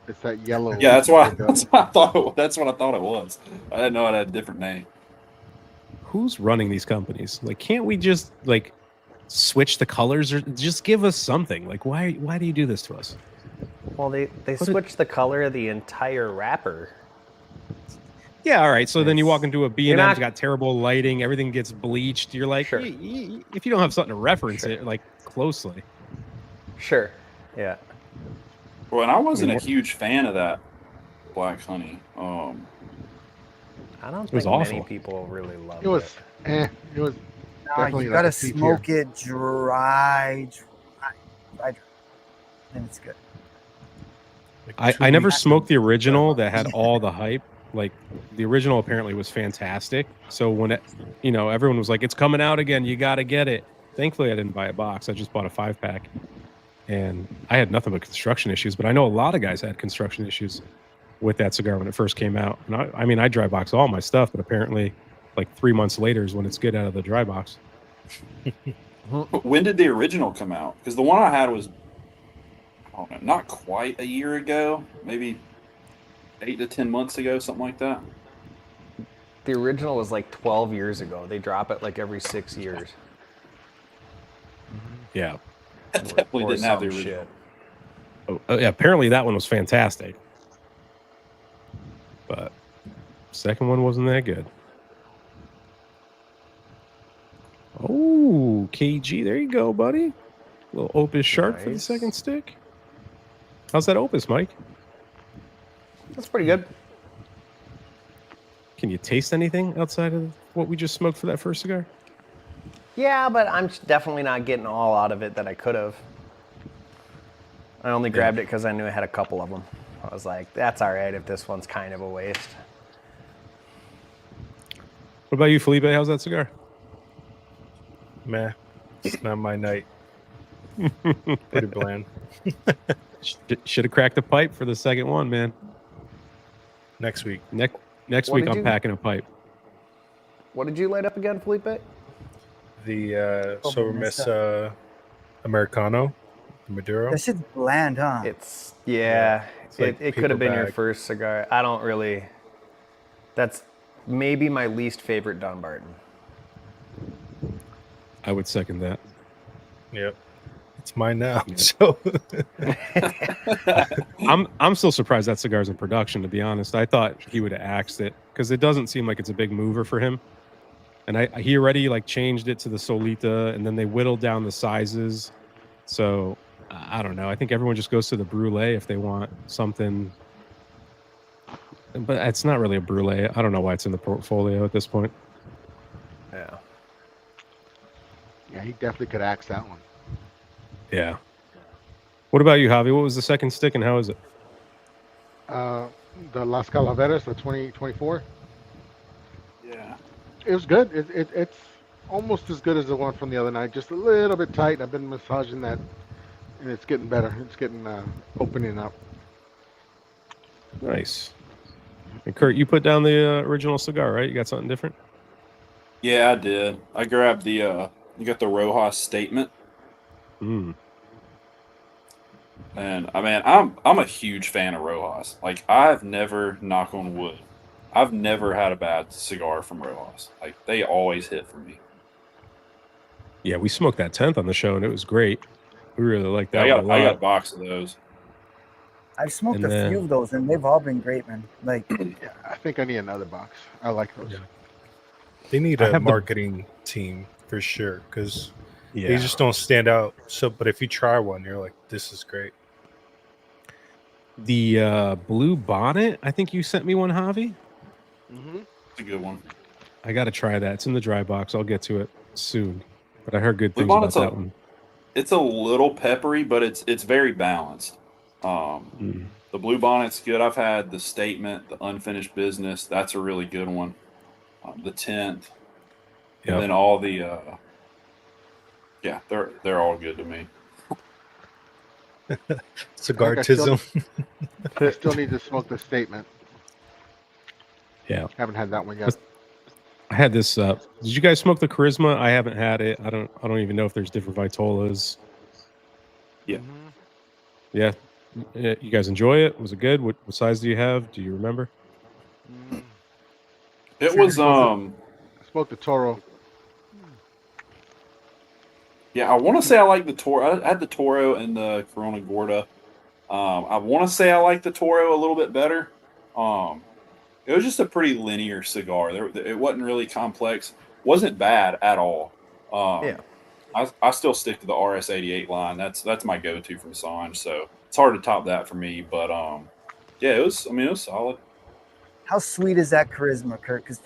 It's that yellow. Yeah, that's why. like, That's what I thought. That's what I thought it was. I didn't know it had a different name. Who's running these companies? Like, can't we just like switch the colors or just give us something? Like, why do you do this to us? Well, they Put it- switched the color of the entire wrapper. Yeah, all right. So then you walk It's- into a B&M, you're not- it's got terrible lighting, everything gets bleached. You're like, Sure. if you don't have something to reference Sure. it like closely. Sure. Yeah. Well, and I wasn't a what- huge fan of that black honey. I don't was think many awful. people really loved It was, it was Nah, definitely you like gotta a C tier. smoke it dry, and it's good. Like I never 2 weeks smoked the of original Dry that had all the hype. Like the original apparently was fantastic. So when it, everyone was like, it's coming out again, you got to get it. Thankfully, I didn't buy a box. I just bought a 5-pack. And I had nothing but construction issues, but I know a lot of guys had construction issues with that cigar when it first came out. And I dry box all my stuff, but apparently like 3 months later is when it's good out of the dry box. When did the original come out? Because the one I had was, I don't know, not quite a year ago, maybe 8 to 10 months ago, something like that. The original was like 12 years ago. They drop it like every 6 years. Yeah. I definitely Or didn't have the some original. shit. Yeah, apparently that one was fantastic. But second one wasn't that good. Oh, KG, there you go, buddy. Little Opus Shark for the Nice. second stick. How's that Opus, Mike? That's pretty good. Can you taste anything outside of what we just smoked for that first cigar? Yeah, but I'm definitely not getting all out of it that I could have. I only grabbed it because I knew I had a couple of them. I was like, that's all right if this one's kind of a waste. What about you, Felipe? How's that cigar? Meh, it's not my night. Pretty bland. Should have cracked a pipe for the second one, man. Next week, Next What week did I'm you- packing a pipe. What did you light up again, Felipe? the Oh, Sober messed Miss Americano, Maduro. That shit's bland, huh? It's, yeah, It's like it could have been your paper bag. first cigar. I don't really, that's maybe my least favorite Dunbarton. I would second that. Yep, it's mine now. So I'm still surprised that cigar's in production, to be honest. I thought he would have axed it because it doesn't seem like it's a big mover for him. And he already like changed it to the Solita, and then they whittled down the sizes. So I don't know. I think everyone just goes to the Brulee if they want something. But it's not really a Brulee. I don't know why it's in the portfolio at this point. Yeah. Yeah, he definitely could axe that one. Yeah. What about you, Javi? What was the second stick and how is it? The Las Calaveras, the 2024. Yeah. It was good. It's almost as good as the one from the other night. Just a little bit tight. I've been massaging that, and it's getting better. It's getting opening up. Nice. And Kurt, you put down the original cigar, right? You got something different? Yeah, I did. I grabbed the, you got the Rojas statement. Mm. And I mean, I'm a huge fan of Rojas. Like, I've never, knock on wood, I've never had a bad cigar from Rojas. Like, they always hit for me. Yeah, we smoked that 10th on the show, and it was great. We really liked that I one got a a lot. box of those. I've smoked And a then- few of those, and they've all been great, man. Like, Yeah, I think I need another box. I like those. Yeah. They need I a have the- marketing team for sure because Yeah. they just don't stand out. So, but if you try one, you're like, this is great. The Blue Bonnet, I think you sent me one, Javi. Mm-hmm. It's a good one. I got to try that. It's in the dry box. I'll get to it soon. But I heard good Blue things about Bonnet's that one. It's a little peppery, but it's very balanced. Mm. The Blue Bonnet's good. I've had the Statement, the Unfinished Business. That's a really good one. The 10th. Yep. And then all the, yeah, they're all good to me. Cigartism. I still need to smoke the statement. Yeah. Haven't had that one yet. I had this. Did you guys smoke the Charisma? I haven't had it. I don't even know if there's different Vitolas. Yeah. Mhm. Yeah. You guys enjoy it? Was it good? What size do you have? Do you remember? Mm. It was, I smoked the Toro. yeah, I want to say I like the Toro. I had the Toro and the Corona Gorda. I want to say I like the Toro a little bit better. But It was just a pretty linear cigar. It wasn't really complex. Wasn't bad at all. Yeah. I still stick to the RS88 line. That's my go-to from Sanj. So it's hard to top that for me. But yeah, it was. I mean, it was solid. How sweet is that charisma, Kurt? Because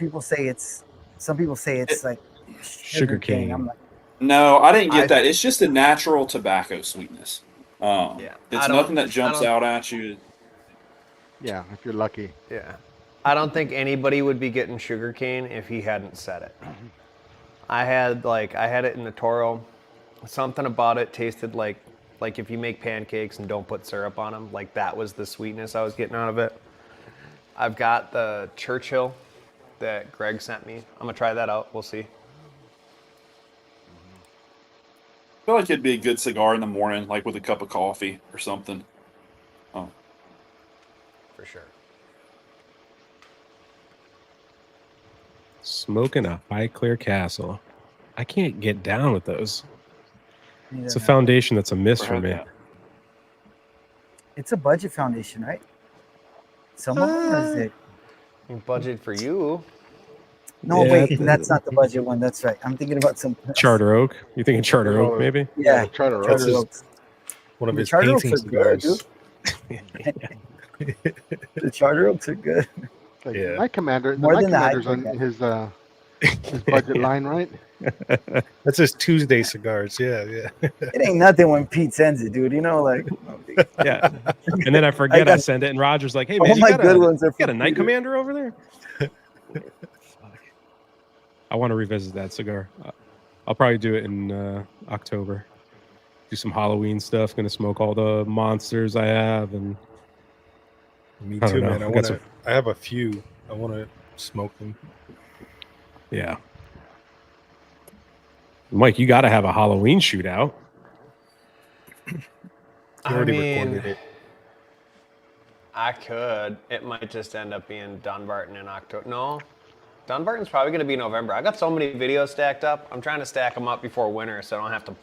some people say it's like sugar cane. I'm like, No, I didn't get that. It's just a natural tobacco sweetness. Yeah, It's nothing that jumps out at you. Yeah, if you're lucky. Yeah. I don't think anybody would be getting sugarcane if he hadn't said it. I had it in the Toro. Something about it tasted like if you make pancakes and don't put syrup on them, like that was the sweetness I was getting out of it. I've got the Churchill that Greg sent me. I'm gonna try that out. We'll see. I feel like it'd be a good cigar in the morning, like with a cup of coffee or something. Oh, For sure. Smoking a Highclere Castle. I can't get down with those. neither It's a am I. foundation that's a miss for Never me. had that. It's a budget foundation, right? Some of them, or is it? Budget for you. No, Yeah, wait, that's not the budget one. That's right. I'm thinking about some Charter Oak. You thinking Charter Oak, maybe? Yeah, Try to Charter his- Oaks. One of The his Charter Oaks painting are good, cigars. The Charter Oaks are good. Like, Yeah. My commander, More my than the commander's Highclere on guy. his budget line, right? That's his Tuesday cigars. Yeah, yeah. It ain't nothing when Pete sends it, dude. You know, like Yeah. And then I forget I got- send it, and Roger's like, "Hey all man, you my got good a, ones are you got a from Night Peter. Commander over there?" Fuck. I want to revisit that cigar. I'll probably do it in October. Do some Halloween stuff. Gonna smoke all the monsters I have, and Me I don't too, know. man. I got some- I have a few. I want to smoke them. yeah. Mike, you got to have a Halloween shootout. He already recorded it. I could. It might just end up being Dunbarton in October. No, Dunbarton's probably going to be November. I got so many videos stacked up. I'm trying to stack them up before winter so I don't have to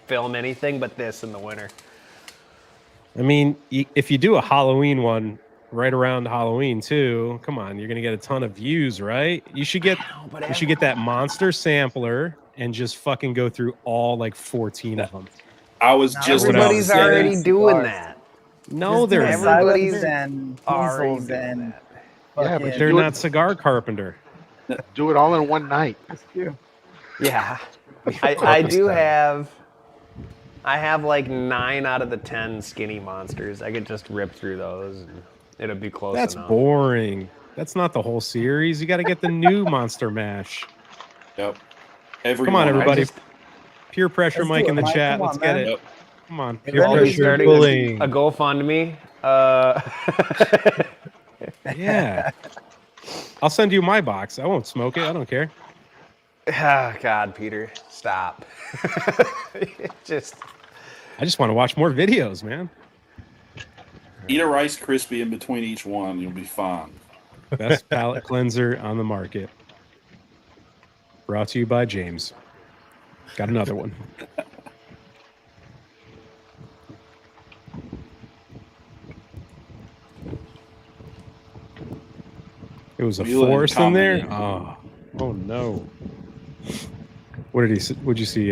film anything but this in the winter. I mean, if you do a Halloween one right around Halloween too, come on, you're gonna get a ton of views, right? You should get that monster sampler and just fucking go through all like 14 of them. I was Now just Everybody's about to say already that. doing Cigars. that. No, they're Just do not. Everybody's Asylums and already measles doing and that. Yeah, fucking- but They're Do it- not Cigar Carpenter. Do it all in one night. That's true. Yeah. I do have. I have like 9 out of the 10 skinny monsters. I could just rip through those and it'll be close That's enough. boring. That's not the whole series. You got to get the new Monster Mash. Yep. Come on, everybody. just- Peer pressure, Let's Mike do in the it, Mike. chat. Come on, Let's get man. it. Come on. Hey, Peer Randy, Already pressure. starting bullying. a GoFundMe. Yeah. I'll send you my box. I won't smoke it. I don't care. Oh, God, Peter, stop. Just I just want to watch more videos, man. Eat a Rice Krispie in between each one. You'll be fine. Best palate cleanser on the market. Brought to you by James. Got another one. It was a Wheeling forest in there. comedy. Oh no! What did he? What'd you see,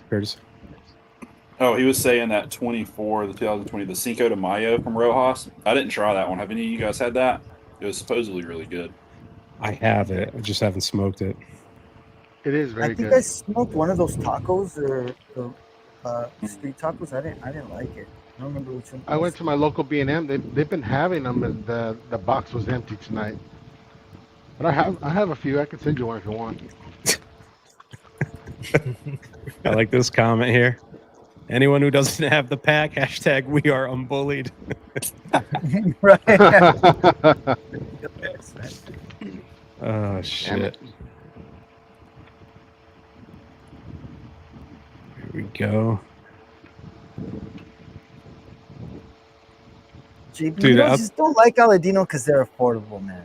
Curtis? Oh, he was saying that 24, the 2020, the Cinco de Mayo from Rojas. I didn't try that one. Have any of you guys had that? It was supposedly really good. I have it. I just haven't smoked it. It is I very think good. I smoked one of those tacos or the street tacos. I didn't like it. I don't remember which one. I went to my local B&M. They've been having them, and the box was empty tonight. But I have a few. I can send you one if you want. I like this comment here. Anyone who doesn't have the pack, hashtag we are unbullied. right. Oh Damn shit. it. Here we go. JP, Dude, you I'll- just don't like Aladino because they're affordable, man.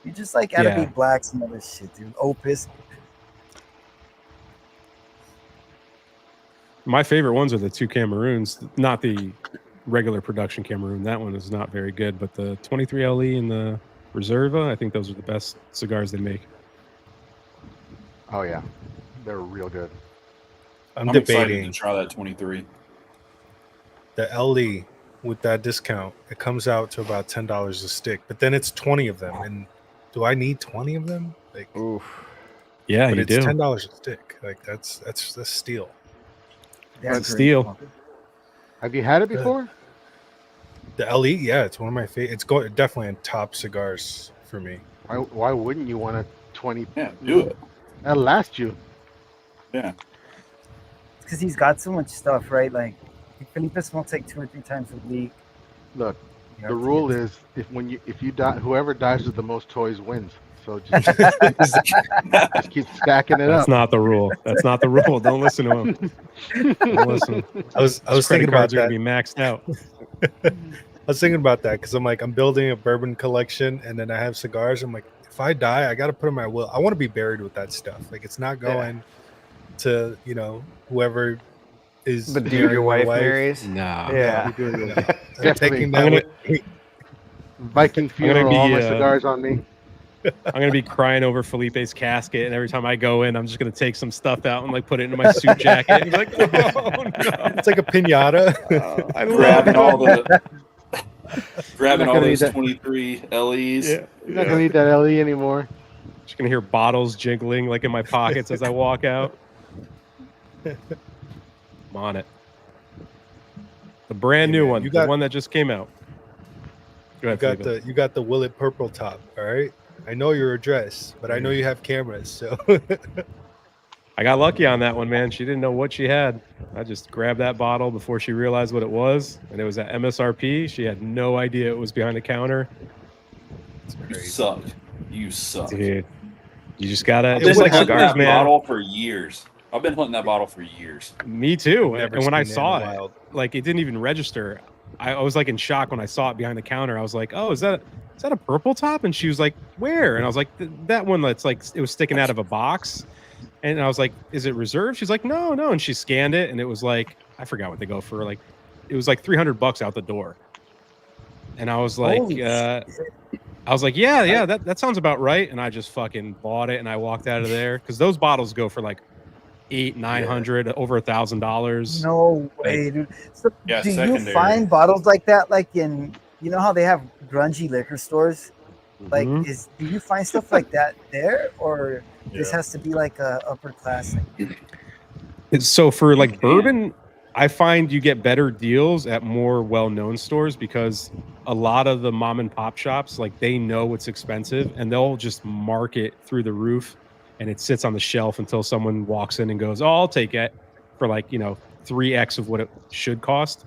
You just like Arabic Yeah. Blacks and other shit, dude. Opus. My favorite ones are the two Cameroons, not the regular production Cameroon. That one is not very good, but the 23 LE and the Reserva. I think those are the best cigars they make. Oh yeah, they're real good. I'm excited debating to try that 23. the LE with that discount. It comes out to about $10 a stick, but then it's 20 of them. And do I need 20 of them? Like, Oof. Yeah, but you it's do. $10 a stick. Like that's steal. They're That's great. steel. Have you had it before? The LE, yeah, it's one of my favorite. It's definitely in top cigars for me. Why wouldn't you want a 20? Yeah, do it. That'll last you. Yeah. Because he's got so much stuff, right? Like Felipe smokes like 2 or 3 times a week. Look, You the have to rule get- is if you die, whoever dies with the most toys wins. So just keep stacking it That's up. not the rule. That's not the rule. Don't listen to him. Don't listen. I was His thinking credit about cards are that. gonna be maxed out. I was thinking about that because I'm building a bourbon collection, and then I have cigars. I'm like, if I die, I got to put in my will. I want to be buried with that stuff. Like, it's not going to whoever is The dude your marrying wife my marries. Nah. Yeah. You're doing it. I'm Definitely. taking I'm that gonna- with me. Viking gonna funeral, be, all my cigars on me. I'm gonna be crying over Felipe's casket, and every time I go in, I'm just gonna take some stuff out and like put it into my suit jacket and be like, "Oh no!" It's like a pinata. I love Grabbing it. all the grabbing I'm not all gonna those eat that. 23 LEs. Yeah, You're not gonna need that LE anymore. just gonna hear bottles jingling like in my pockets as I walk out. I'm on it. The brand Hey, new man, one, you the got- one that just came out. Go ahead, You got the Willet purple top. All right. I know your address, but I know you have cameras. So I got lucky on that one, man. She didn't know what she had. I just grabbed that bottle before she realized what it was, and it was at MSRP. She had no idea it was behind the counter. You suck. You suck. Dude, you just gotta. I've Just been like hunting cigars, that man. bottle for years. I've been hunting that bottle for years. Me too. I've never And when I seen it in saw the it, wild. like it didn't even register. I was like in shock when I saw it behind the counter. I was like, "Oh, is that a purple top?" And she was like, "Where?" And I was like, "That one that's like it was sticking out of a box." And I was like, "Is it reserved?" She's like, "No, no." And she scanned it, and it was like I forgot what they go for. Like it was like $300 out the door. And I was like, Holy shit. I was like, yeah, that sounds about right. And I just fucking bought it, and I walked out of there because those bottles go for like $800-900, over $1,000. No way, dude. So Yeah, do you secondary. find bottles like that, like in, you know how they have grungy liquor stores? Like, Mhm. do you find stuff like that there, or this Yeah. has to be like a upper class thing? So for like can. bourbon, I find you get better deals at more well-known stores because a lot of the mom and pop shops, like they know it's expensive and they'll just mark it through the roof, and it sits on the shelf until someone walks in and goes, "Oh, I'll take it," for like 3x of what it should cost.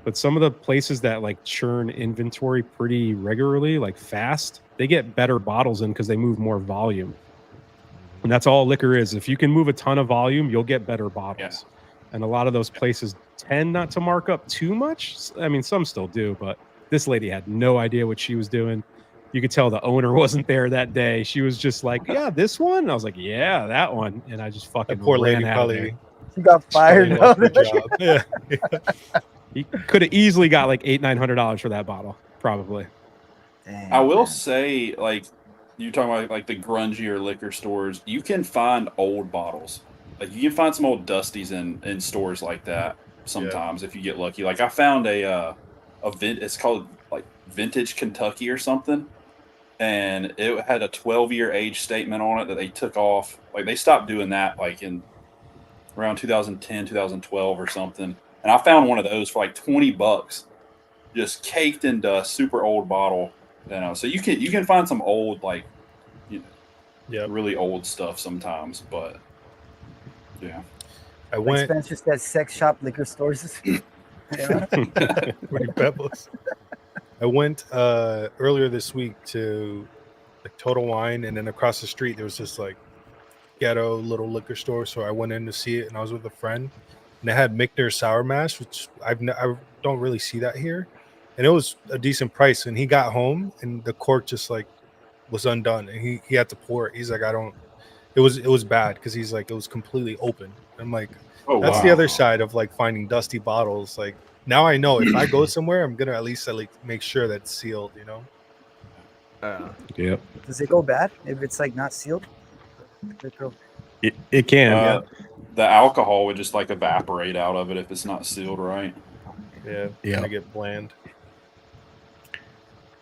But some of the places that like churn inventory pretty regularly, like fast, they get better bottles in because they move more volume. And that's all liquor is. If you can move a ton of volume, you'll get better bottles. And a lot of those places tend not to mark up too much. I mean, some still do, but this lady had no idea what she was doing. You could tell the owner wasn't there that day. She was just like, "Yeah, this one." And I was like, "Yeah, that one." And I just fucking that poor ran lady out of probably there. She got fired. lost her job. Yeah. He could have easily got like $800-900 for that bottle, probably. Damn, I will man. say, like, you're talking about like the grungier liquor stores, you can find old bottles. Like, you can find some old dusties in stores like that sometimes if you get lucky. Like, I found it's called like Vintage Kentucky or something, and it had a 12-year age statement on it that they took off. Like, they stopped doing that like in around 2010, 2012 or something. And I found one of those for like $20, just caked in dust, super old bottle. So you can find some old, like, Yeah. really old stuff sometimes, but yeah. I Like went Spencer said, sex shop liquor stores. Yeah. Pretty Pebbles. I went earlier this week to like Total Wine, and then across the street there was this like ghetto little liquor store. So I went in to see it, and I was with a friend, and they had Michner's Sour Mash, which I don't really see that here, and it was a decent price. And he got home, and the cork just like was undone, and he had to pour it. He's like, it was bad because he's like, it was completely open. I'm like, Oh, that's wow. the other side of like finding dusty bottles. Like, now I know if I go somewhere, I'm gonna at least like make sure that's sealed, Yep. Does it go bad if it's like not sealed? It can. The alcohol would just like evaporate out of it if it's not sealed right. Yeah, Yeah. kind of get bland.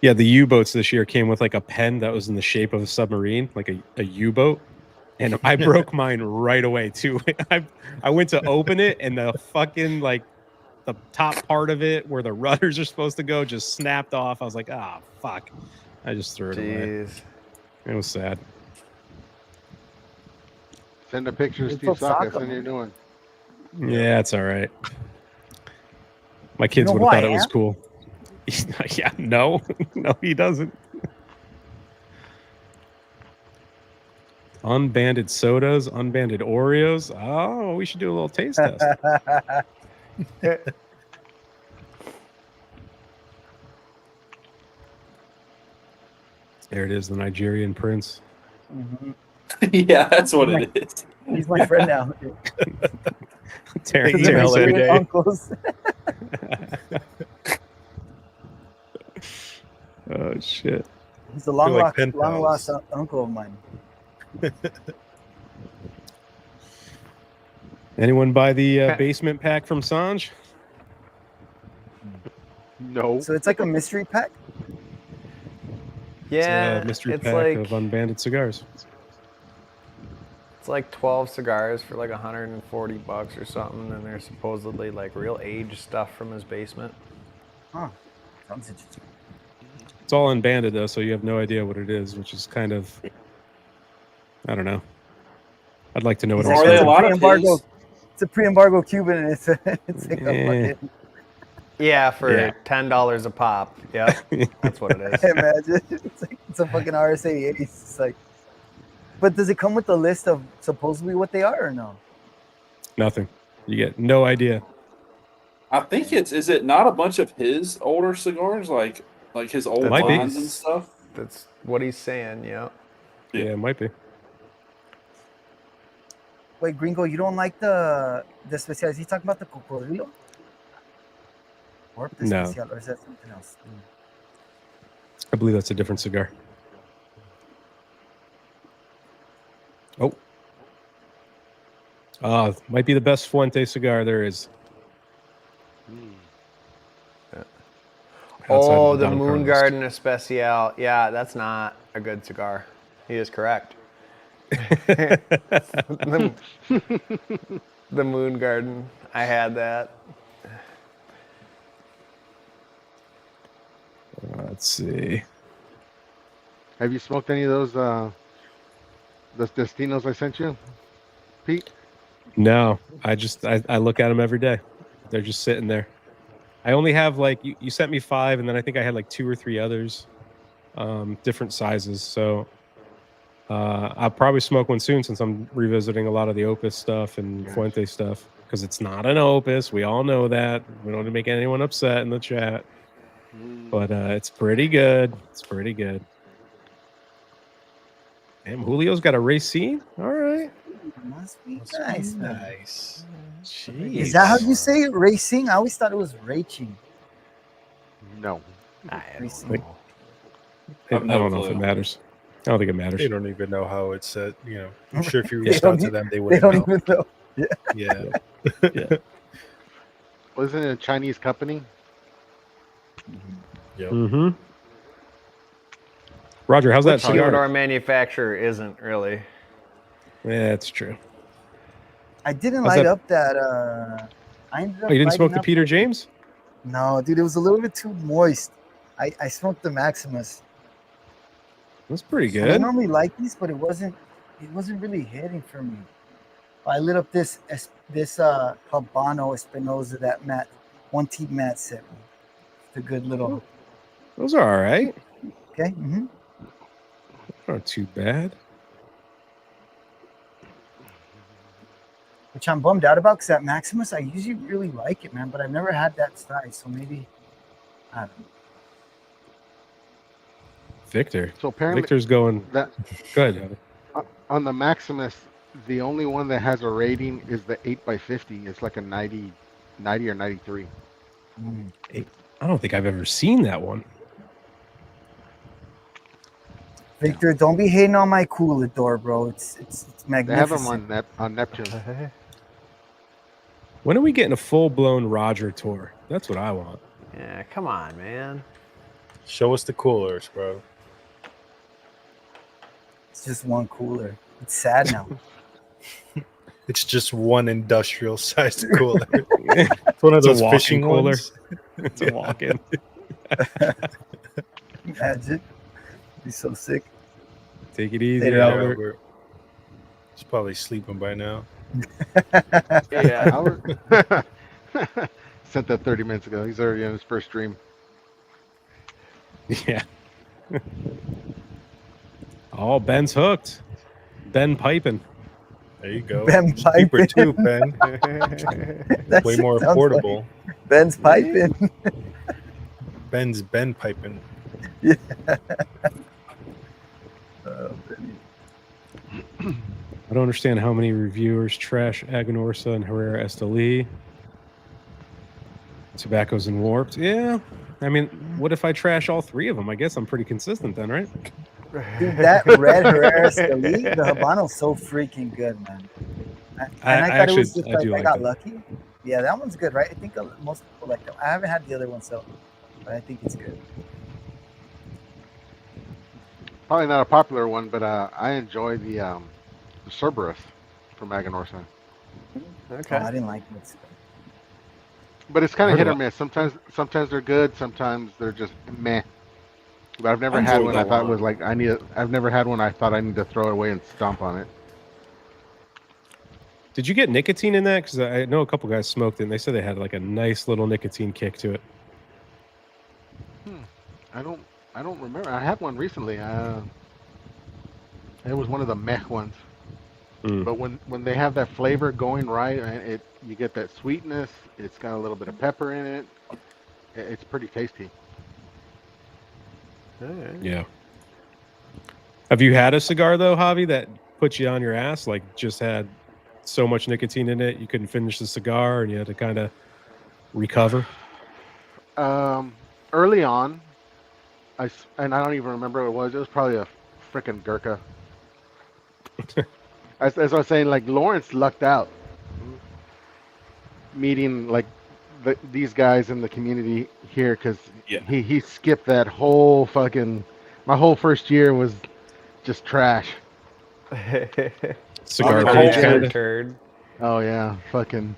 Yeah, the U-boats this year came with like a pen that was in the shape of a submarine, like a U-boat. And I broke mine right away too. I went to open it and the fucking like the top part of it where the rudders are supposed to go just snapped off. I was like, ah, fuck. I just threw it away. Jeez. It was sad. Send a picture of It's Steve Osaka, Saka. Send man. you a new one. Yeah, it's all right. My kids know would who have I thought it was am? cool. Yeah, no, no, he doesn't. Unbanded sodas, unbanded Oreos. Oh, we should do a little taste test. There it is, the Nigerian prince. Mhm. Yeah, that's what it is. He's my friend now. Terry They Terry email said every it. day. Uncles. Oh shit. He's a long, like lost, pen long pals. lost uncle of mine. Anyone buy the basement pack from Sanj? No. So it's like a mystery pack. Yeah, It's a mystery it's pack like of unbanded cigars. it's like 12 cigars for like $140 or something, and they're supposedly like real aged stuff from his basement. Huh. Sounds interesting. It's all unbanded though, so you have no idea what it is, which is kind of, I don't know. I'd like to know what Are else. they it a is. lot of pre-embargo. his? It's a pre-embargo Cuban, and it's like a fucking. Yeah, for Yeah. $10 a pop. Yeah, that's what it is. Imagine it's a fucking RS-88. It's like, but does it come with the list of supposedly what they are or no? Nothing. You get no idea. I think is it not a bunch of his older cigars, like his old Might be. lines and stuff? That's what he's saying. Yeah. Yeah, it might be. Wait, Gringo, you don't like the special? Is he talking about the cocodrilo? Or the No. special, or is that something else? I believe that's a different cigar. Oh. Might be the best Fuente cigar there is. Outside Oh, of the Don Moon Carlos. Garden Especial. Yeah, that's not a good cigar. He is correct. the Moon Garden. I had that. Let's see. Have you smoked any of those those Destinos I sent you, Pete? No, I look at them every day. They're just sitting there. I only have like you sent me 5, and then I think I had like 2 or 3 others, different sizes. So I'll probably smoke one soon since I'm revisiting a lot of the Opus stuff and Gotcha. Fuente stuff because it's not an Opus. We all know that. We don't want to make anyone upset in the chat, but it's pretty good. It's pretty good. Damn, Julio's got a Racine. All right. Must be nice, man. Nice. Jeez. Is that how you say it? Racing? I always thought it was racing. No. I don't Racing. know. I I've no don't know if clue. it matters. I don't think it matters. They don't even know how it's said. You know, I'm sure if you They reached don't out to e- them, they They wouldn't don't know. even know. Yeah. Wasn't it a Chinese company? Yep. Mm-hmm. Roger, how's that Which cigar? humidor manufacturer isn't really? Yeah, that's true. I didn't How's light that- up that. I ended up Oh, you didn't smoke lighting the up- Peter James? No, dude, it was a little bit too moist. I smoked the Maximus. That's pretty And I good. normally like these, but it wasn't really hitting for me. I lit up this Habano Espinosa that Matt, 1T Matt sent me. It's a good little. Those are all right. Okay. Mm-hmm. Not too bad. Which I'm bummed out about because that Maximus, I usually really like it, man, but I've never had that size. So maybe, I don't know. Victor. So apparently Victor's going that good. on the Maximus, the only one that has a rating is the 8x50. It's like a 90 or 93. Mm. I don't think I've ever seen that one. Victor, don't be hating on my coolador, bro. It's They have them magnificent. on Neptune. When are we getting a full-blown Roger tour? That's what I want. Yeah, come on, man. Show us the coolers, bro. It's just one cooler. It's sad now. It's just one industrial-sized cooler. It's one of those walk-in fishing cooler. ones. It's a walk-in. Imagine. Be so sick. Take it easy, Later, Albert. Albert. He's probably sleeping by now. Yeah. Albert sent that 30 minutes ago. He's already on his first stream. Yeah. Oh, Ben's hooked. Ben piping. There you go. Ben It's cheaper piping. too, Ben. That Way shit more sounds affordable. like Ben's piping. Ben's Ben piping. I don't understand how many reviewers trash Aganorsa and Herrera Esteli. Tobacco's and warped. Yeah. I mean, what if I trash all three of them? I guess I'm pretty consistent then, right? Dude, that red Herrera Esteli, the Habano's so freaking good, man. I thought it was actually- just I like do I like got that. lucky. Yeah, that one's good, right? I think most people like that. I haven't had the other one, so, but I think it's good. Probably not a popular one, but I enjoy the Cerberus from Aganorsa. Oh, Okay. I didn't like it. But it's kind of Heard hit or about- miss. Sometimes they're good, sometimes they're just meh. But I've never I had enjoyed one I that thought one. was like I've never had one I thought I need to throw it away and stomp on it. Did you get nicotine in that? Because I know a couple guys smoked it, and they said they had like a nice little nicotine kick to it. I don't remember. I had one recently. It was one of the meh ones. Mm. But when they have that flavor going right, you get that sweetness. It's got a little bit of pepper in it. It's pretty tasty. Yeah. Have you had a cigar though, Javi, that put you on your ass? Like just had so much nicotine in it you couldn't finish the cigar and you had to kind of recover? Early on, and I don't even remember what it was. It was probably a freaking Gurkha. As I was saying, like Lawrence lucked out meeting like these guys in the community here because Yeah. he skipped that whole fucking. My whole first year was just trash. Cigar Oh, page yeah. kinda? Turd. Oh yeah, fucking.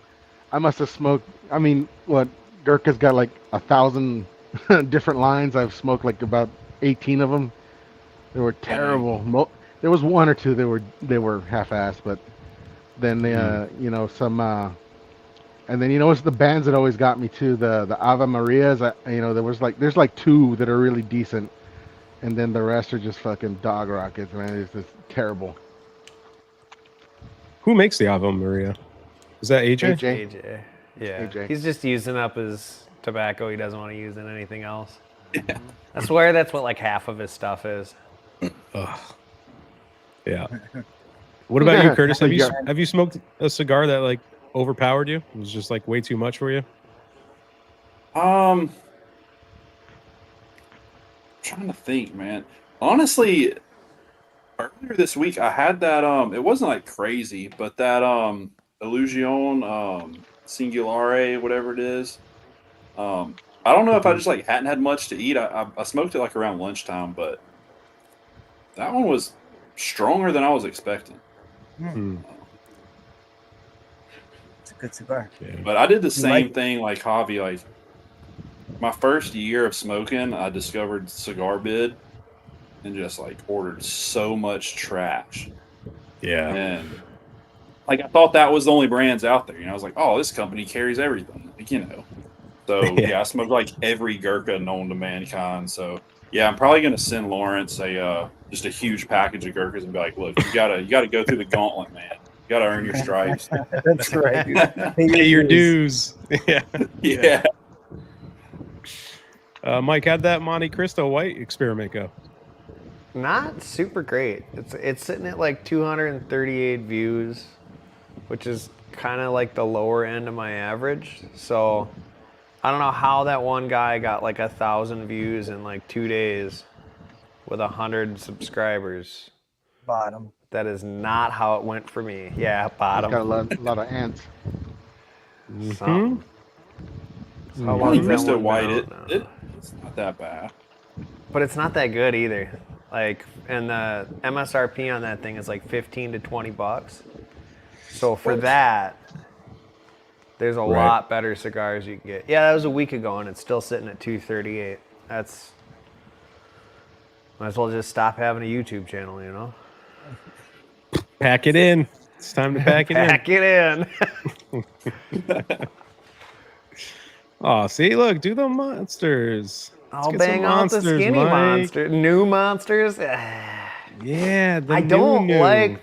I must have smoked. I mean, what Gurkha's got like 1,000 different lines. I've smoked like about 18 of them. They were terrible. There was one or two they were half-assed, but then you know some. And then it's the bands that always got me too. The Ave Marias. There's like two that are really decent, and then the rest are just fucking dog rockets, man. It's just terrible. Who makes the Ave Maria? Is that AJ? AJ. Yeah. AJ. He's just using up his tobacco. He doesn't want to use in anything else. I swear that's what like half of his stuff is. Ugh. Yeah. What about you, Curtis? Have you Yeah. have you smoked a cigar that like overpowered you? It was just like way too much for you? Trying to think, man. Honestly, earlier this week I had that it wasn't like crazy, but that Illusion Singulare, whatever it is. I don't know if I just like hadn't had much to eat. I smoked it like around lunchtime, but that one was stronger than I was expecting. Hmm. It's a good cigar. Yeah. But I did the You same like it? thing like Javi. Like my first year of smoking, I discovered Cigar Bid and just like ordered so much trash. Yeah. And like I thought that was the only brands out there. I was like, oh, this company carries everything. Like, So yeah, I smoked like every Gurkha known to mankind. So yeah, I'm probably gonna send Lawrence just a huge package of Gurkhas and be like, look, you gotta go through the gauntlet, man. You gotta earn your stripes. That's right, dude. Pay your dues. Yeah. Yeah. Mike, how'd that Monte Cristo white experiment go? Not super great. It's sitting at like 238 views, which is kind of like the lower end of my average. So I don't know how that one guy got like 1,000 views in like 2 days with 100 subscribers. Bottom. That is not how it went for me. Yeah, He's got a bottom. lot of ants. Something. So how I long think is that Mr. one White, down now? it's not that bad. But it's not that good either. Like, and the MSRP on that thing is like 15 to 20 bucks. So for that, there's a lot better cigars you can get. Yeah, that was a week ago, and it's still sitting at 238. That's might as well just stop having a YouTube channel, you know? Pack it in. It's time to pack it in. Pack it in. Oh, see, look, do the monsters. Let's I'll get some bang out the monsters, skinny Mike. monster. New monsters. Yeah, the I don't new. like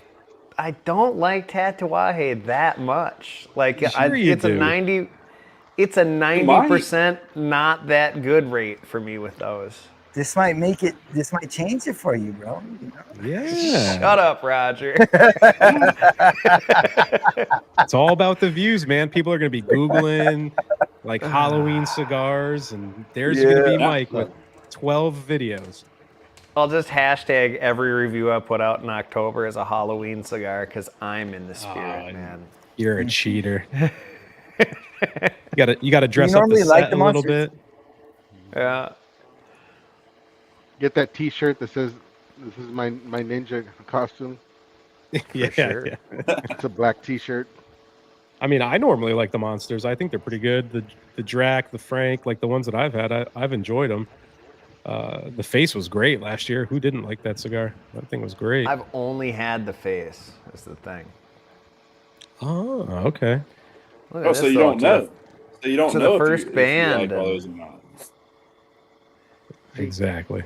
Tatuaje that much. Like Sure you it's do. It's a 90% not that good rate for me with those. This might change it for you, bro. You know? Yeah. Shut up, Roger. It's all about the views, man. People are going to be Googling like Halloween cigars, and there's going to be Mike with 12 videos. I'll just hashtag every review I put out in October as a Halloween cigar because I'm in the spirit, man. You're a cheater. You gotta dress up the normally set like the a little monsters? bit. Yeah. Get that T-shirt that says, "This is my ninja costume." Yeah, sure. yeah. It's a black T-shirt. I mean, I normally like the monsters. I think they're pretty good. The Drac, the Frank, like the ones that I've had, I've enjoyed them. The face was great last year. Who didn't like that cigar? That thing was great. I've only had the face. That's the thing. Oh, okay. Look at Oh, this, so you though, don't to know. So you don't to the know if first you band like all and- those or not. Exactly.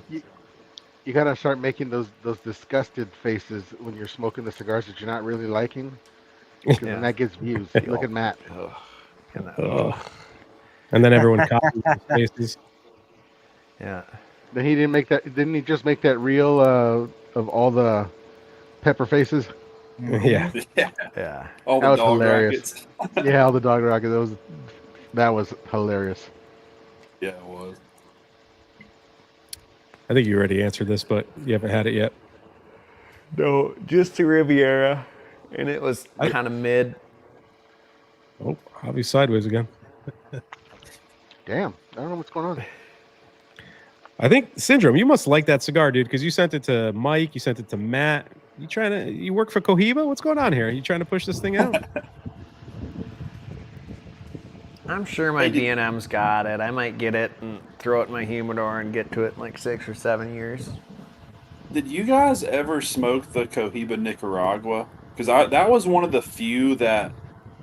You gotta start making those disgusted faces when you're smoking the cigars that you're not really liking, because Yeah. then that gets views. Look at Matt. Ugh. And that- Ugh. And then everyone copies his faces. yeah. Then he didn't make that. Didn't he just make that reel of all the pepper faces? Yeah. Yeah. Yeah. All That the was dog hilarious. rockets. Yeah, all the dog rockets. That was hilarious. Yeah, it was. I think you already answered this, but you haven't had it yet. No, just the Riviera. And it was kind of mid. Oh, Javi's sideways again. Damn, I don't know what's going on. I think Syndrome, you must like that cigar, dude, because you sent it to Mike, you sent it to Matt. You work for Cohiba? What's going on here? Are you trying to push this thing out? I'm sure my D&M's got it. I might get it and throw it in my humidor and get to it in like 6 or 7 years. Did you guys ever smoke the Cohiba Nicaragua? Because that was one of the few that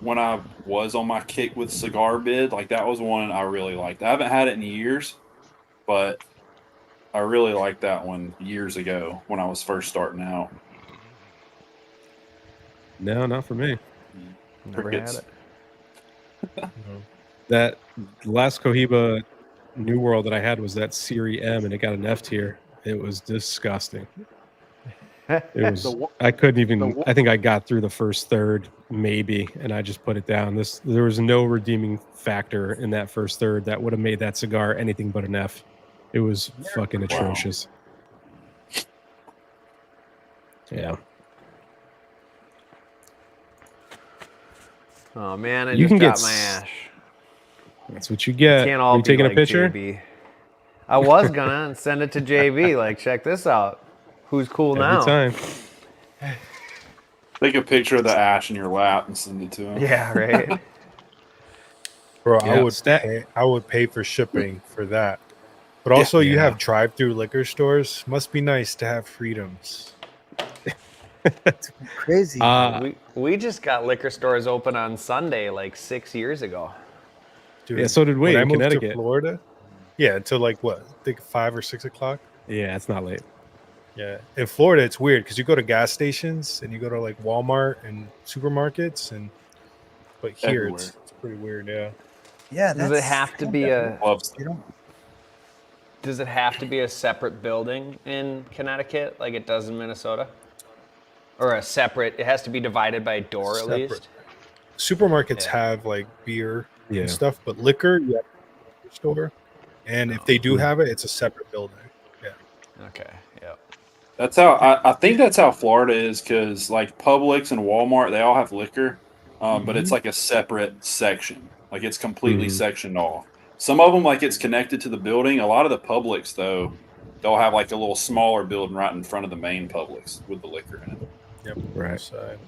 when I was on my kick with Cigar Bid, like that was one I really liked. I haven't had it in years, but I really liked that one years ago when I was first starting out. No, not for me. Never had Crickets. it. That last Cohiba New World that I had was that Serie M, and it got an F tier. It was disgusting. It was. I couldn't even. I think I got through the first third, maybe, and I just put it down. There was no redeeming factor in that first third that would have made that cigar anything but an F. It was fucking atrocious. Yeah. Oh man, I You just can got get my ash. That's what you get. Can't Are all you be taking like a picture? JB. I was gonna and send it to JB. Like, check this out. Who's cool Every now? time. Take a picture of the ash in your lap and send it to him. Yeah, right. Bro, Yeah, I would pay for shipping for that. But also, you Yeah. have drive-through liquor stores. Must be nice to have freedoms. Crazy. we just got liquor stores open on Sunday like 6 years ago. Dude, Yeah, so did we when I in moved to Connecticut. Florida. Yeah, until like what? I think 5 or 6 o'clock. Yeah, it's not late. Yeah, in Florida it's weird because you go to gas stations and you go to like Walmart and supermarkets, but here Everywhere. it's pretty weird. Yeah. Yeah. Does it have to be Loves You don't. Does it have to be a separate building in Connecticut like it does in Minnesota? Or a separate? It has to be divided by a door at Separate. least. Supermarkets Yeah. have like beer Yeah. and stuff, but liquor, you have to go to the store. And if they do have it, it's a separate building. Yeah. Okay. Yep. That's how I think that's how Florida is, because like Publix and Walmart, they all have liquor, but it's like a separate section. Like it's completely sectioned off. Some of them, like it's connected to the building. A lot of the Publix, though, they'll have like a little smaller building right in front of the main Publix with the liquor in it. Yep. Right. Side.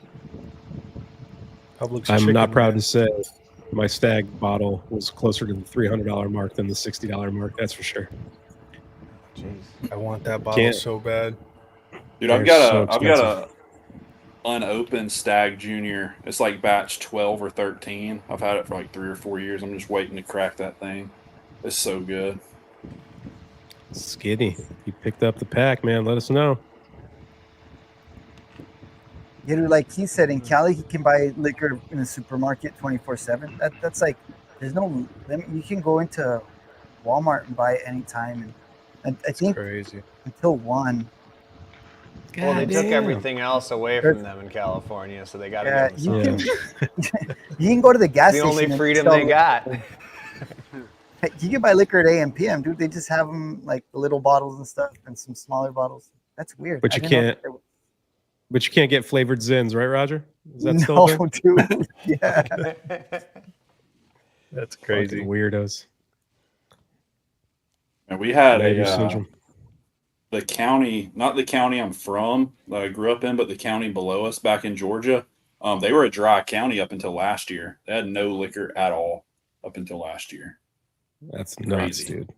Publix I'm chicken, not proud man. to say my Stag bottle was closer to the $300 mark than the $60 mark. That's for sure. Jeez. I want that bottle Can't. so bad. Dude, They're I've got so a expensive. unopened Stag Junior. It's like batch 12 or 13. I've had it for like 3 or 4 years. I'm just waiting to crack that thing. It's so good. Skinny. You picked up the pack, man. Let us know. You know, like he said, in Cali, he can buy liquor in the supermarket 24/7. That's like, there's no limit. You can go into Walmart and buy it anytime. And I think Crazy. until 1. Well, they took Goddamn. everything else away from them in California, so they got to Yeah, give them you something. can you can go to the gas It's the station. only and freedom sell- they got. You can buy liquor at AM PM, dude. They just have them like the little bottles and stuff, and some smaller bottles. That's weird. But I you didn't know can't- that they were- But you can't get flavored Zins, right, Roger? Is that still a No, thing? dude. Yeah. That's Fucking crazy. weirdos. And we had Native a syndrome. the county, not the county I'm from, that I grew up in, but the county below us back in Georgia. They were a dry county up until last year. They had no liquor at all up until last year. That's nuts, Crazy. dude.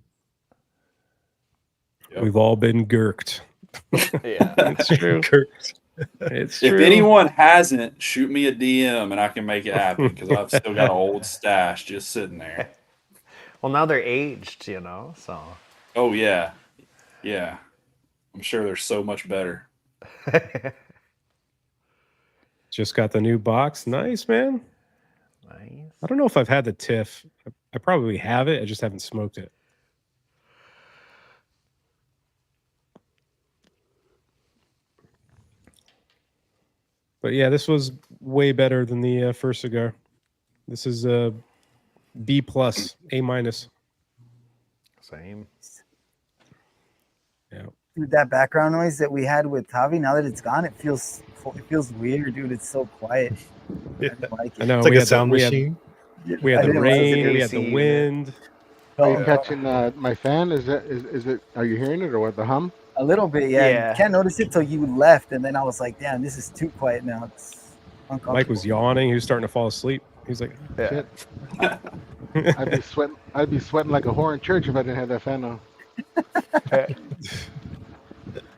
Yep. We've all been gurked. Yeah. It's true. It's If true. anyone hasn't, shoot me a DM and I can make it happen, because I've still got an old stash just sitting there. Well, now they're aged, you know, so. Oh yeah, yeah. I'm sure they're so much better. Just got the new box. Nice, man. Nice. I don't know if I've had the TIFF. I probably have it. I just haven't smoked it. But yeah, this was way better than the first cigar. This is a B plus, A minus. Same. Yeah. Dude, that background noise that we had with Javi, now that it's gone, it feels weird, dude. It's so quiet. I don't like I it. know. It's like we a had sound the, machine. We had I the didn't realize it rain. was We had the AC unit. wind. Are you Oh, catching my fan? Is it? Are you hearing it or what? The hum? a little bit, yeah. Yeah. You can't notice it till you left, and then I was like, damn, this is too quiet now. It's uncomfortable. Mike was yawning. He was starting to fall asleep. He's like, Yeah. Shit. I'd be sweating like a whore in church if I didn't have that fan on.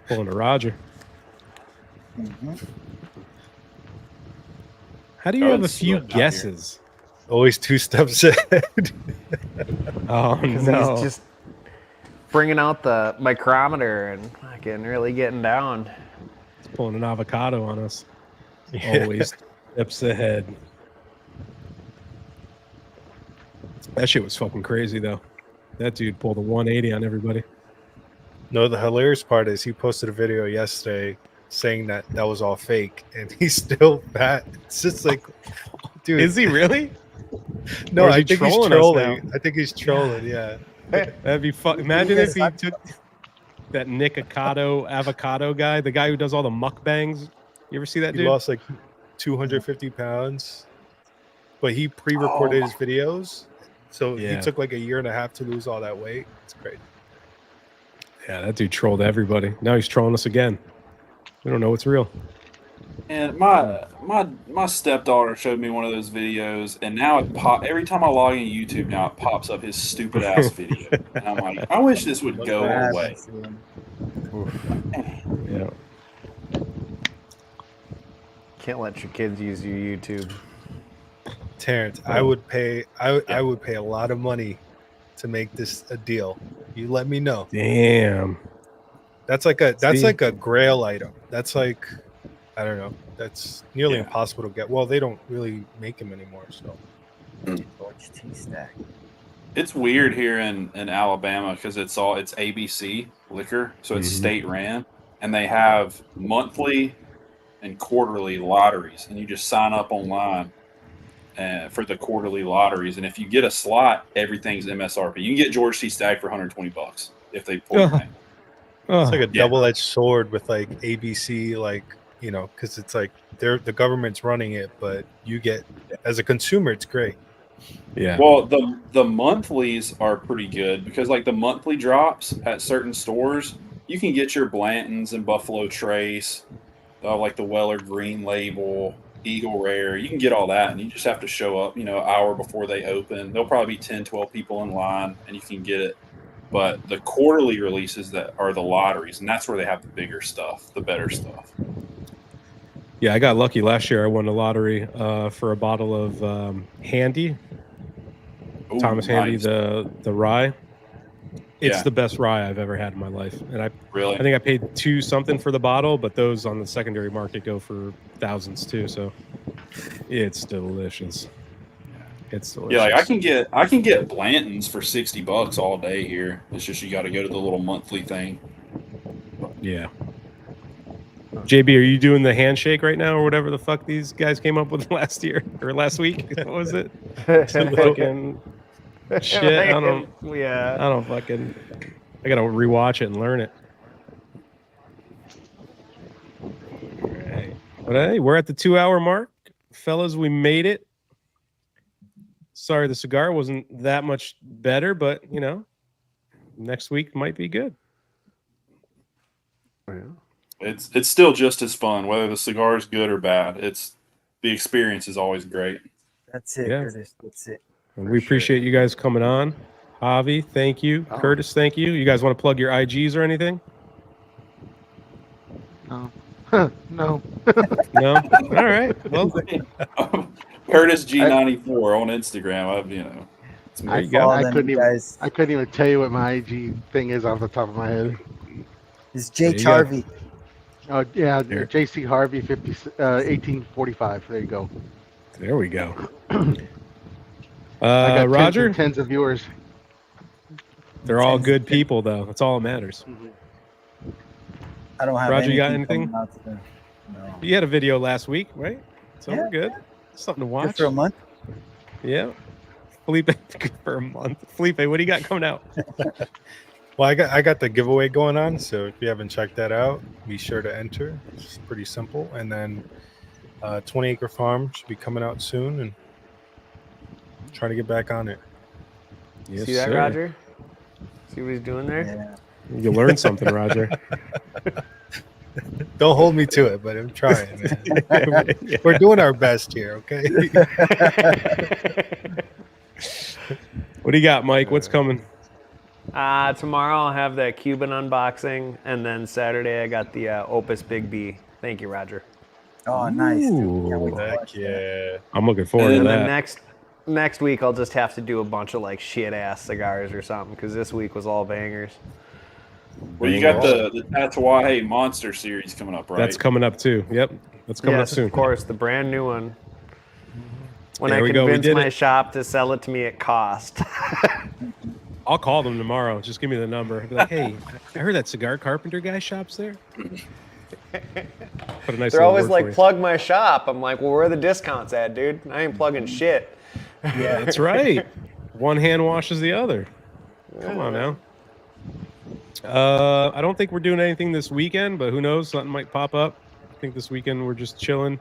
pulling a Roger. Mhm. How do you Oh, have a it's few sweating out here. guesses? Always 2 steps ahead. Oh Because no! he's just bringing out the micrometer and fucking really getting down. He's pulling an avocado on us. Yeah. Always steps ahead. That shit was fucking crazy though. That dude pulled a 180 on everybody. No, the hilarious part is he posted a video yesterday saying that that was all fake, and he's still fat. It's just like, dude. Is he really? No, Or is I he think he's trolling us trolling. I think he's trolling. Yeah. That'd be fun. Imagine if he took that Nick avocado guy, the guy who does all the mukbangs. You ever see that He dude? lost like 250 pounds, but he pre-recorded his videos, so Yeah. he took like a year and a half to lose all that weight. It's crazy. Yeah, that dude trolled everybody. Now he's trolling us again. We don't know what's real. And my stepdaughter showed me one of those videos, and now every time I log into YouTube now, it pops up his stupid ass video, and I'm like, I wish this would go away. Yeah. Can't let your kids use your YouTube. Terrence, I would pay a lot of money to make this a deal. You let me know. Damn. That's like a See? grail item. That's like, I don't know. That's nearly Yeah. impossible to get. Well, they don't really make them anymore. So George T. Stack. It's weird here in Alabama because it's ABC liquor, so it's Mhm. state ran, and they have monthly and quarterly lotteries, and you just sign up online for the quarterly lotteries, and if you get a slot, everything's MSRP. You can get George T. Stagg for $120 if they pull your name. It's like a Yeah. double-edged sword with like ABC, like, you know, because it's like the government's running it, but you get, as a consumer, it's great. Yeah. Well, the monthlies are pretty good because like the monthly drops at certain stores, you can get your Blantons and Buffalo Trace, like the Weller Green Label, Eagle Rare. You can get all that, and you just have to show up, an hour before they open. There'll probably be 10, 12 people in line, and you can get it. But the quarterly releases that are the lotteries, and that's where they have the bigger stuff, the better stuff. Yeah, I got lucky last year. I won the lottery for a bottle of Handy, Ooh, Thomas Handy, nice. the rye. It's Yeah. the best rye I've ever had in my life, and I Really? think I paid $2 something for the bottle, but those on the secondary market go for thousands too. So it's delicious. It's delicious. Yeah, like I can get Blantons for $60 all day here. It's just you got to go to the little monthly thing. Yeah. JB, are you doing the handshake right now, or whatever the fuck these guys came up with last year or last week? What was it? Some fucking shit. I don't fucking. I gotta rewatch it and learn it. All right. But hey, we're at the 2-hour mark, fellas. We made it. Sorry, the cigar wasn't that much better, but next week might be good. It's still just as fun, whether the cigar is good or bad. The experience is always great. That's it, Yeah. Curtis. That's it. And we appreciate you guys coming on. Javi, thank you. Oh. Curtis, thank you. You guys want to plug your IGs or anything? No. No. No? All right. Well, Curtis G94 on Instagram. there you go. I Them couldn't even. guys. I couldn't even tell you what my IG thing is off the top of my head. It's Jay There you go. Charvey. Oh yeah, There. JC Harvey 1845. There you go. There we go. I got Roger, tens of viewers. they're all good people, though. That's all that matters. I don't have Roger, you got anything anything? coming out today. No. You had a video last week, right? So Yeah. we're good. Something to Good watch. for a month. Yeah. Felipe, good for a month. Felipe, what do you got coming out? Well, I got the giveaway going on, so if you haven't checked that out, be sure to enter. It's pretty simple. And then 20 Acre Farm should be coming out soon, and trying to get back on it. Yes, See that, sir. Roger? See what he's doing there? Yeah. You learned something, Roger. Don't hold me to it, but I'm trying, man. We're doing our best here, okay? What do you got, Mike? What's coming? Tomorrow I'll have the Cuban unboxing, and then Saturday I got the Opus Big B. Thank you, Roger. Oh, nice. Dude. Ooh. Can't wait to Heck watch that. yeah. I'm looking forward to And then that. next week I'll just have to do a bunch of like shit ass cigars or something, because this week was all bangers. Well, you got the Tatuaje Monster series coming up, right? That's coming up too. Yep. That's coming up Yes, soon. of course, the brand new one. When There I we go, we convinced did my it. shop to sell it to me at cost. I'll call them tomorrow. Just give me the number. Be like, hey, I heard that cigar carpenter guy shops there. Put a nice They're little always word like, for you. plug my shop. I'm like, well, where are the discounts at, dude? I ain't plugging shit. Yeah. That's right. One hand washes the other. Come on now. I don't think we're doing anything this weekend, but who knows? Something might pop up. I think this weekend we're just chilling.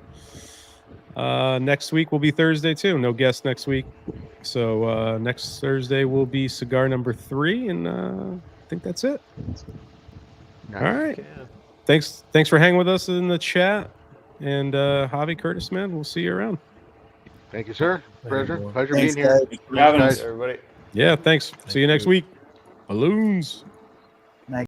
Next week will be Thursday too. No guests next week. So next Thursday will be cigar number 3, and I think that's it. Nice. All right. Yeah. Thanks for hanging with us in the chat. And Javi, Curtis, man, we'll see you around. Thank you, sir. Pleasure everyone. Pleasure Thanks, being here. guys. Thanks for having Guys. us. Everybody. Yeah, thanks. See you next week. Balloons.